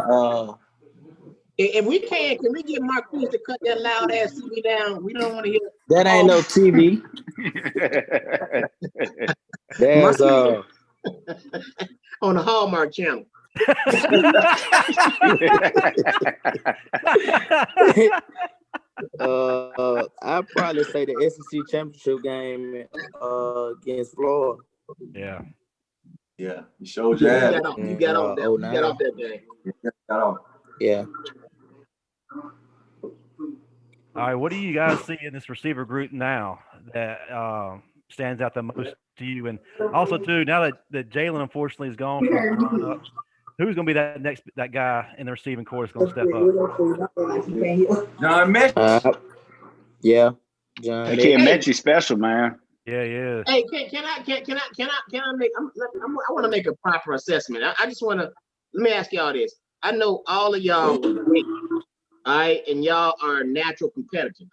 if we can we get Marquis to cut that loud ass TV down? We don't want to hear that. Ain't no TV. There's on the Hallmark channel. I'd probably say the SEC championship game against Florida. Yeah, you showed your ass. You got off that game. Got off. Yeah. All right, what do you guys see in this receiver group now that stands out the most to you? And also, too, now that Jalen unfortunately is gone from the run-up, who's going to be that guy in the receiving corps that's going to step up? John Metchie. Yeah, John. That kid Metchie special, man. Yeah, yeah. Hey, can I make? I want to make a proper assessment. I just want to let me ask y'all this. I know all of y'all, all right, and y'all are natural competitors.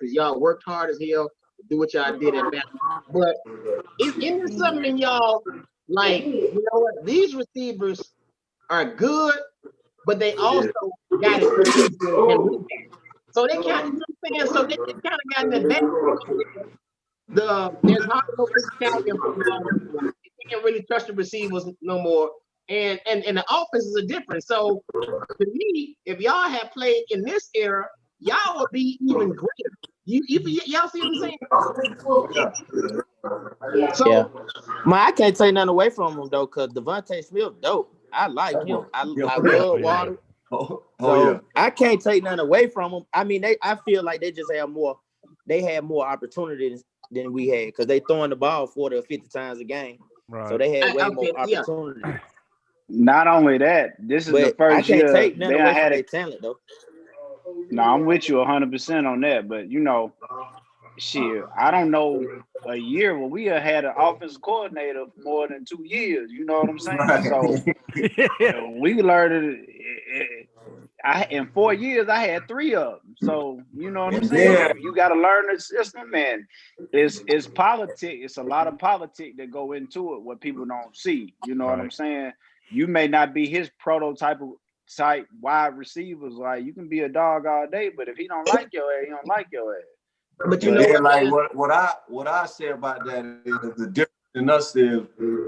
Y'all worked hard as hell to do what y'all did at that. But isn't there something in y'all like, you know what? These receivers are good, but they also got it easier than we did. So they kind of, you know what I'm saying? So they kind of got an advantage. There's hardly no physicality in football anymore. You can't really trust the receivers no more. And the offenses are different. So to me, if y'all had played in this era, y'all would be even greater. Y'all see what I'm saying? So yeah. I can't take nothing away from him though, because Devontae Smith, dope. I like him. I love Water. So I can't take nothing away from them. I mean, I feel like they just have more. They had more opportunities than we had because they throwing the ball 40 or 50 times a game. Right. So they had way more opportunities. Yeah. Not only that, this is the first year I can't take nothing away from their talent though. No, I'm with you 100% on that. But you know, shit, I don't know a year where we have had an offensive coordinator for more than 2 years. You know what I'm saying? Right. So we learned it. In 4 years, I had 3 of them. So you know what I'm saying? Yeah. You got to learn the system, man. It's politics. It's a lot of politics that go into it, what people don't see. You know what I'm saying? You may not be his prototype wide receivers. Like you can be a dog all day, but if he don't like your ass, he don't like your ass. But you know, like what I say about that is the difference in us is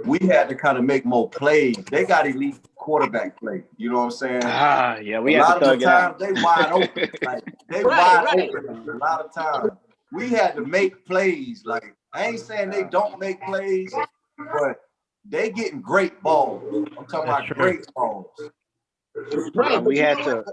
we had to kind of make more plays. They got elite quarterback play. You know what I'm saying? Yeah, we had to thug it out. They wide open. Like they wide open a lot of times. We had to make plays. Like I ain't saying they don't make plays, but they getting great balls. I'm talking about great balls. Right. We had to.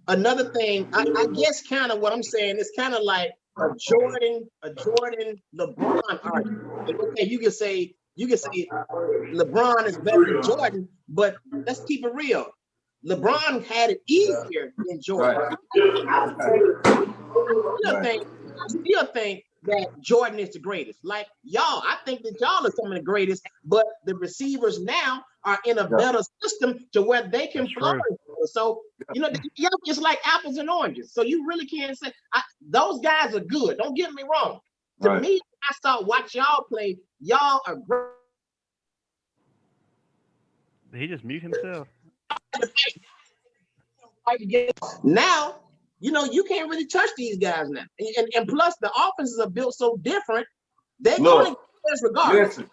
Another thing, I guess kind of what I'm saying is kind of like a Jordan LeBron argument. Okay, you can say LeBron is better than Jordan, but let's keep it real. LeBron had it easier than Jordan. I still think that Jordan is the greatest. Like y'all, I think that y'all are some of the greatest, but the receivers now are in a better system to where they can flourish. So, you know, y'all just like apples and oranges. So you really can't say those guys are good. Don't get me wrong. To me, I watch y'all play. Y'all are great. Did he just mute himself? Now, you know, you can't really touch these guys now. And plus, the offenses are built so different. They're going to get this regardless. Listen,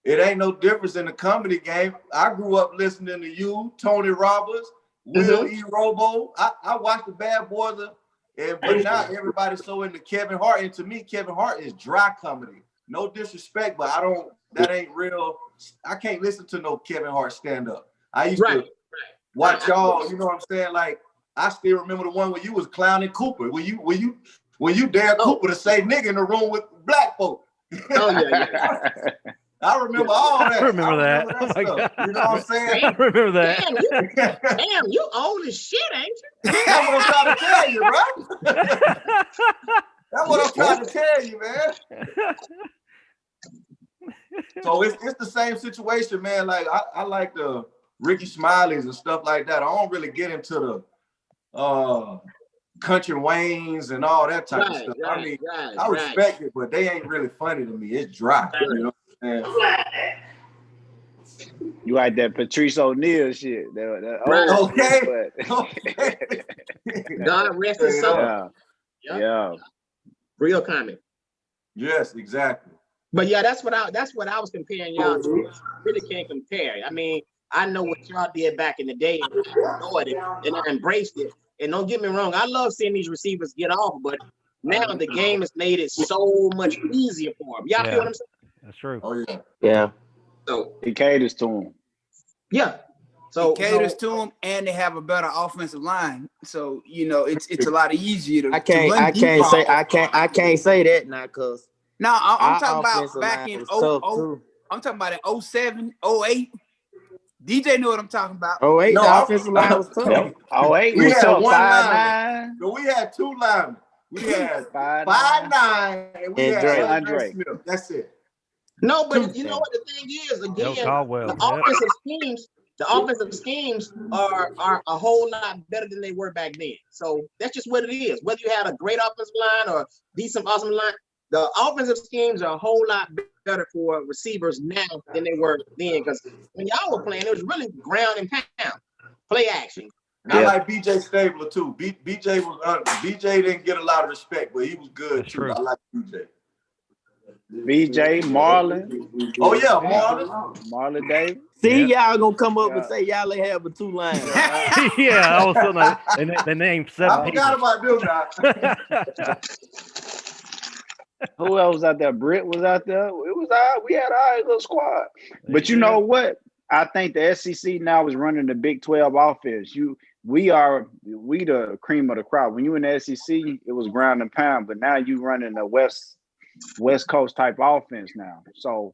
it ain't no difference in the comedy game. I grew up listening to you, Tony Roberts, Will E. Robo. I watched the Bad Boys, but now everybody's so into Kevin Hart. And to me, Kevin Hart is dry comedy. No disrespect, but that ain't real. I can't listen to no Kevin Hart stand up. I used to watch y'all, you know what I'm saying? Like, I still remember the one where you was clowning Cooper. When you dare Cooper to say nigga in the room with black folk. Oh yeah. I remember all that. I remember that. Oh my God. You know what I'm saying? I remember that. Damn, you old as shit, ain't you? That's what I'm trying to tell you, right? That's what I'm trying to tell you, man. So it's the same situation, man. Like I like the Ricky Smileys and stuff like that. I don't really get into the Country Waynes and all that type of stuff. I mean, I respect it, but they ain't really funny to me. It's dry. You know what I'm saying? You like that Patrice O'Neal shit. Okay. God rest his soul. Yeah. Real comment. Yes, exactly. But yeah, that's what I was comparing y'all to. Really can't compare. I mean, I know what y'all did back in the day, and I enjoyed it, and I embraced it. And don't get me wrong, I love seeing these receivers get off, but now the game has made it so much easier for them. Y'all feel what I'm saying? That's true. Oh yeah. Yeah. So it caters to them. Yeah. So it caters to them, and they have a better offensive line. So you know, it's a lot easier to. I can't say that now, cause. No, I'm talking about back in I'm talking about in 07, 08. DJ knew what I'm talking about. 08, the offensive line was tough. 08, we had one 5'9". No, we had 2 linemen. We had 5'9", and we had Andre Smith. That's it. No, but you know what the thing is, again, the offensive schemes are a whole lot better than they were back then. So that's just what it is. Whether you had a great offensive line or decent awesome line, the offensive schemes are a whole lot better better for receivers now than they were then. Because when y'all were playing, it was really ground and pound, play action. I like BJ Stabler too. BJ didn't get a lot of respect, but he was good That's too. true. I like BJ. BJ, Marlon. Oh yeah, Marlon. Marlon Davis. See, y'all gonna come up and say y'all ain't have a 2 line. Yeah, I was still like, they named 7 I people. forgot about them now. Who else was out there? Britt was out there. It was we had our little squad. But you know what? I think the SEC now is running the Big 12 offense. We the cream of the crop. When you in the SEC, it was ground and pound, but now you running the West Coast type offense now. So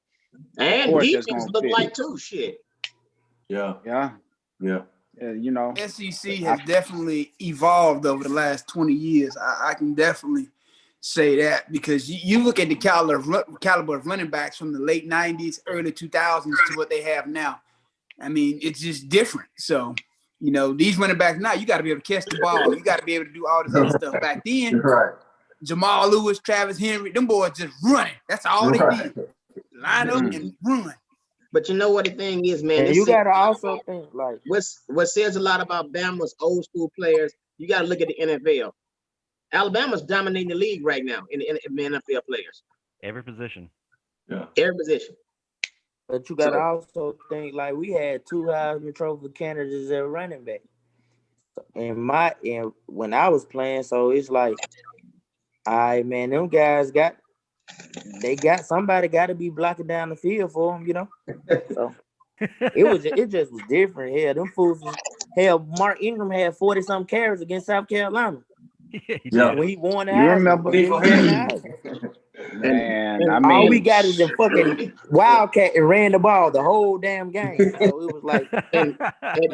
and defense look like too. Shit. Yeah. You know, SEC has definitely evolved over the last 20 years. I can definitely say that because you look at the caliber of running backs from the late 90s, early 2000s to what they have now. I mean, it's just different. So, you know, these running backs now, you got to be able to catch the ball. You got to be able to do all this other stuff. Back then, Right. Jamal Lewis, Travis Henry, them boys just running. That's all they did. Line up and run. But you know what the thing is, man. And you gotta also think like what says a lot about Bama's old school players. You got to look at the NFL. Alabama's dominating the league right now in the NFL players. Every position. Yeah. Every position. But you gotta also think like we had 2 Heisman Trophy candidates at running back. And when I was playing, so it's like, all right, man, them guys somebody got to be blocking down the field for them, you know. So it just was different. Hell, them fools. Mark Ingram had 40-something carries against South Carolina. Yeah. When he won the you Heisman. remember? Man, I mean, all we got is a fucking Wildcat and ran the ball the whole damn game. So it was like, you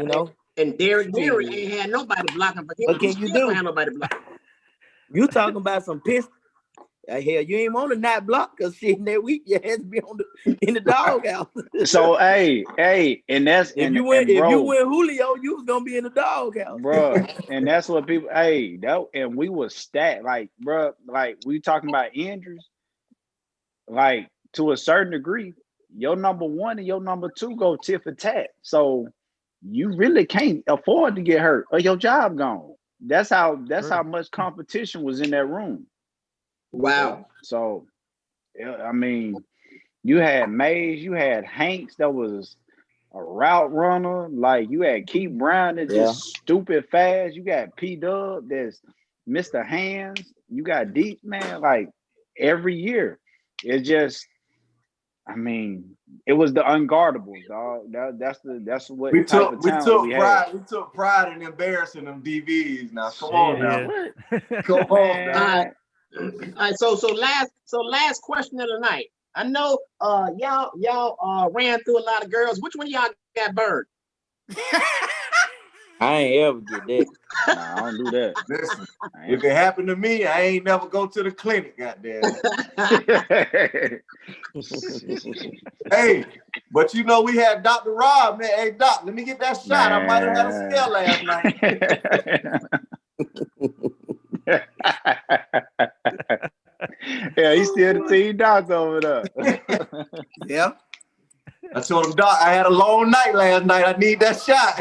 know. And Derrick Henry ain't had nobody blocking for him. What can you do? Had nobody blocking. You talking about some piss? Hell, you ain't want to not block because shit in that week you had to be in the doghouse. So hey, and that's if you went Julio, you was gonna be in the doghouse, bro. And that's what people and we was stacked, like, bro, like we talking about injuries, like to a certain degree, your number 1 and your number 2 go tit for tat. So you really can't afford to get hurt or your job gone. That's how much competition was in that room. Wow. So, I mean, you had Mays, you had Hanks that was a route runner. Like you had Keith Brown that's just stupid fast. You got P-Dub that's Mr. Hands. You got Deep, man. Like every year, it's just, I mean, it was the unguardables, dog. That's what we type took of talent we had. We took pride in embarrassing them DBs. Now, come on now. Come on now. All right, so last question of the night. I know y'all ran through a lot of girls. Which one of y'all got burned? I ain't ever get that. Nah, I don't do that. Listen, if it happened to me, I ain't never go to the clinic, goddamn. Hey, but you know we had Dr. Rob, man. Hey, Doc, let me get that shot. I might have had a scare last night. Yeah, he's still the team doctor over there. Yeah. I told him, Doc, I had a long night last night. I need that shot.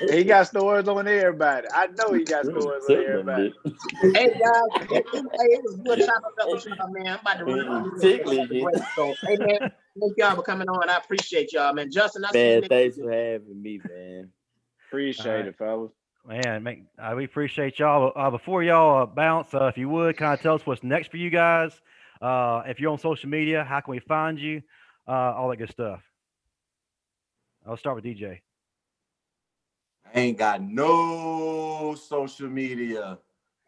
He got stories on everybody. I know he got stories on everybody. Hey guys, it was good chopping up with you, man. I'm about to really so, hey man, thank y'all for coming on. I appreciate y'all, man. Justin, thanks for having me, man. Appreciate it, fellas. Man, we appreciate y'all. Before y'all bounce, if you would kind of tell us what's next for you guys. If you're on social media, how can we find you? All that good stuff. I'll start with DJ. I ain't got no social media.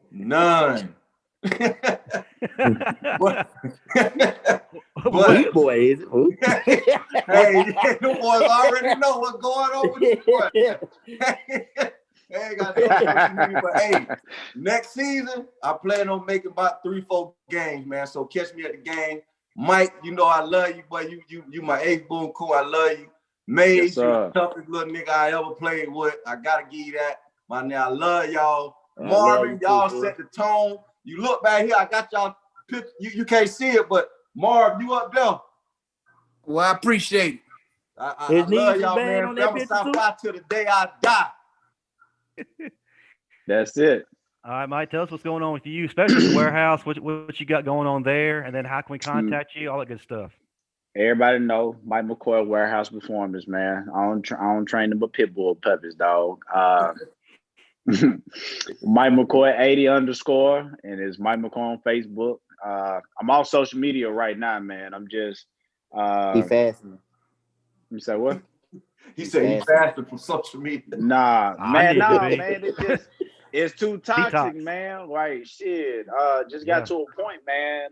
None. But boy is it? Hey, the boys already know what's going on with this boy. I ain't got no social media, but hey, next season, I plan on making about 3-4 games, man. So catch me at the game. Mike, you know I love you, boy. You my ace boom cool. I love you. Maze, you the toughest little nigga I ever played with. I gotta give you that. My nigga, I love y'all. Marvin, y'all set the tone. You look back here, I got y'all You can't see it, but Marv, you up there? Well, I appreciate it. I love y'all, man. Bama South till the day I die. That's it. All right, Mike, tell us what's going on with you, especially at the warehouse. What you got going on there, and then how can we contact you? All that good stuff. Everybody know Mike McCoy Warehouse Performance, man. I don't train them but pit bull puppies, dog. Mike McCoy 80 _, and it's Mike McCoy on Facebook. I'm off social media right now, man. I'm just He fasting. You say what? He said he fasted from social media. Nah, man. It's too toxic, man. Like shit. Just got to a point, man.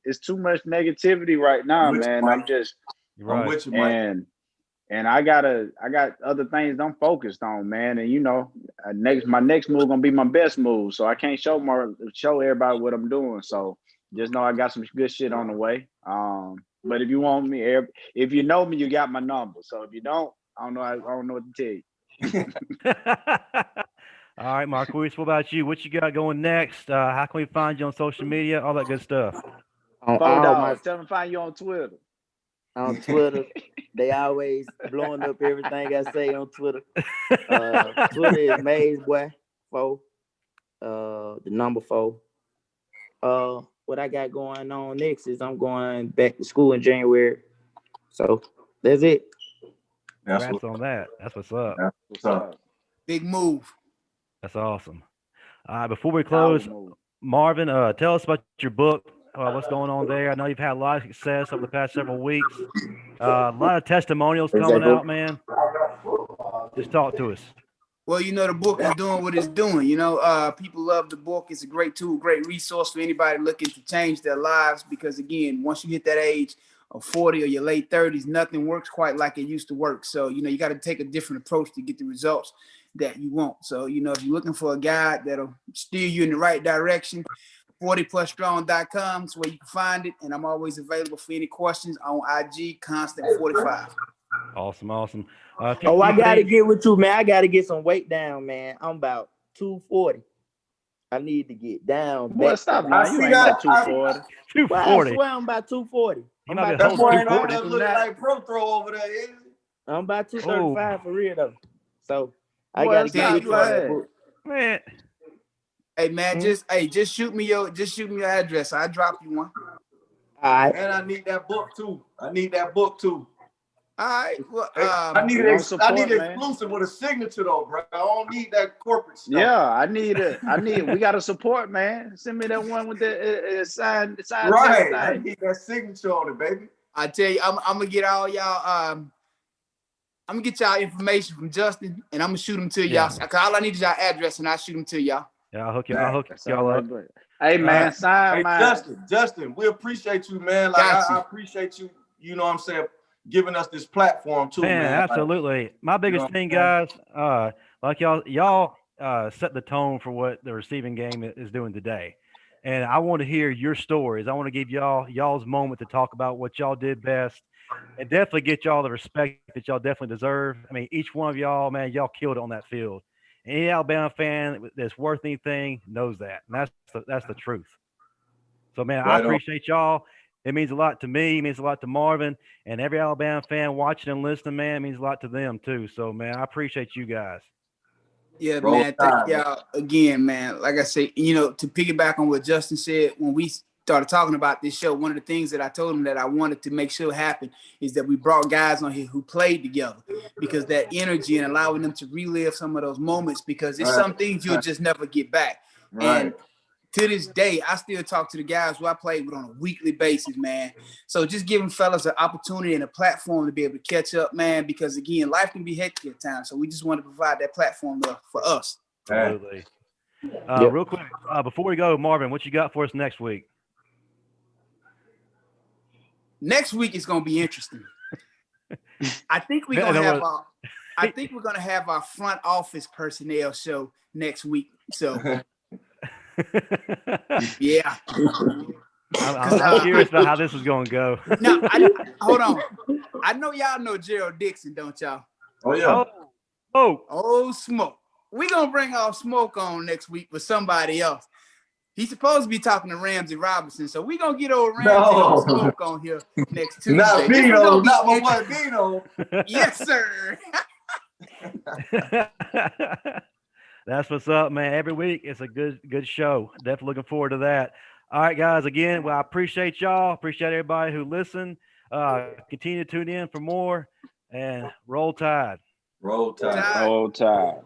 It's too much negativity right now, man. I'm with you, Mike. And I got other things I'm focused on, man. And you know, my next move gonna be my best move. So I can't show everybody what I'm doing. So just know I got some good shit on the way. But if you want me, if you know me, you got my number. So if you don't, I don't know what to tell you. All right, Marquis, what about you? What you got going next? How can we find you on social media? All that good stuff. Tell them to find you on Twitter. On Twitter, they always blowing up everything I say on Twitter. Twitter is Maze Boy 4, the number 4. What I got going on next is I'm going back to school in January. So that's it. Congrats on that. That's what's up. That's what's up. Big move. That's awesome. Before we close, Marvin, tell us about your book. What's going on there? I know you've had a lot of success over the past several weeks. A lot of testimonials coming out, man. Just talk to us. Well, you know, the book is doing what it's doing. You know, people love the book. It's a great tool, great resource for anybody looking to change their lives. Because, again, once you hit that age of 40 or your late 30s, nothing works quite like it used to work. So, you know, you got to take a different approach to get the results that you want. So, you know, if you're looking for a guide that'll steer you in the right direction, 40plusstrong.com is where you can find it. And I'm always available for any questions on IG, Constant45. Awesome. I got to get with you, man. I got to get some weight down, man. I'm about 240. I need to get down. Boy, stop now. You ain't got 240. 240. Well, I swear I'm about 240. That's why I look like Pro Throw over there, is it? I'm about 235 for real, though. So I got to get you on that book. Man. Hey man, just shoot me your address. I'll drop you one. All right. And I need that book too. All right. Well, I need it exclusive with a signature though, bro. I don't need that corporate stuff. Yeah, I need. We got to support, man. Send me that one with the sign. Right. I need that signature on it, baby. I tell you, I'm gonna get all y'all. I'm gonna get y'all information from Justin, and I'm gonna shoot them to y'all. Cause all I need is y'all address, and I'll shoot them to y'all. Yeah, I'll hook y'all up. Hey man, sign mine. Justin, we appreciate you, man. Like I appreciate you. You know what I'm saying? Giving us this platform too, man. Absolutely. Like, my biggest thing, guys, like y'all set the tone for what the receiving game is doing today. And I want to hear your stories. I want to give y'all's moment to talk about what y'all did best and definitely get y'all the respect that y'all definitely deserve. I mean, each one of y'all, man, y'all killed it on that field. Any Alabama fan that's worth anything knows that. And that's the truth. So, man, I appreciate y'all. It means a lot to me. It means a lot to Marvin. And every Alabama fan watching and listening, man, it means a lot to them, too. So, man, I appreciate you guys. Yeah, man. Thank y'all again, man. Like I say, you know, to piggyback on what Justin said, when we started talking about this show, one of the things that I told him that I wanted to make sure happen is that we brought guys on here who played together, because that energy and allowing them to relive some of those moments, because it's some things you'll just never get back. And to this day, I still talk to the guys who I played with on a weekly basis, man. So just giving fellas an opportunity and a platform to be able to catch up, man, because again, life can be hectic at times. So we just want to provide that platform for us. Absolutely. Real quick, before we go, Marvin, what you got for us next week? Next week is going to be interesting. I think we're going to have our front office personnel show next week. So yeah. I'm curious about how this is going to go. Now, hold on. I know y'all know Gerald Dixon, don't y'all? Oh, yeah. Oh, Smoke. We're going to bring our Smoke on next week with somebody else. He's supposed to be talking to Ramsey Robinson, so we gonna get old Ramsey Smoke on here next Tuesday. Not Bino, not my boy Bino. Yes, sir. That's what's up, man. Every week it's a good show. Definitely looking forward to that. All right, guys. Again, well, I appreciate y'all. Appreciate everybody who listened. Continue to tune in for more, and roll tide. Roll Tide. Roll Tide.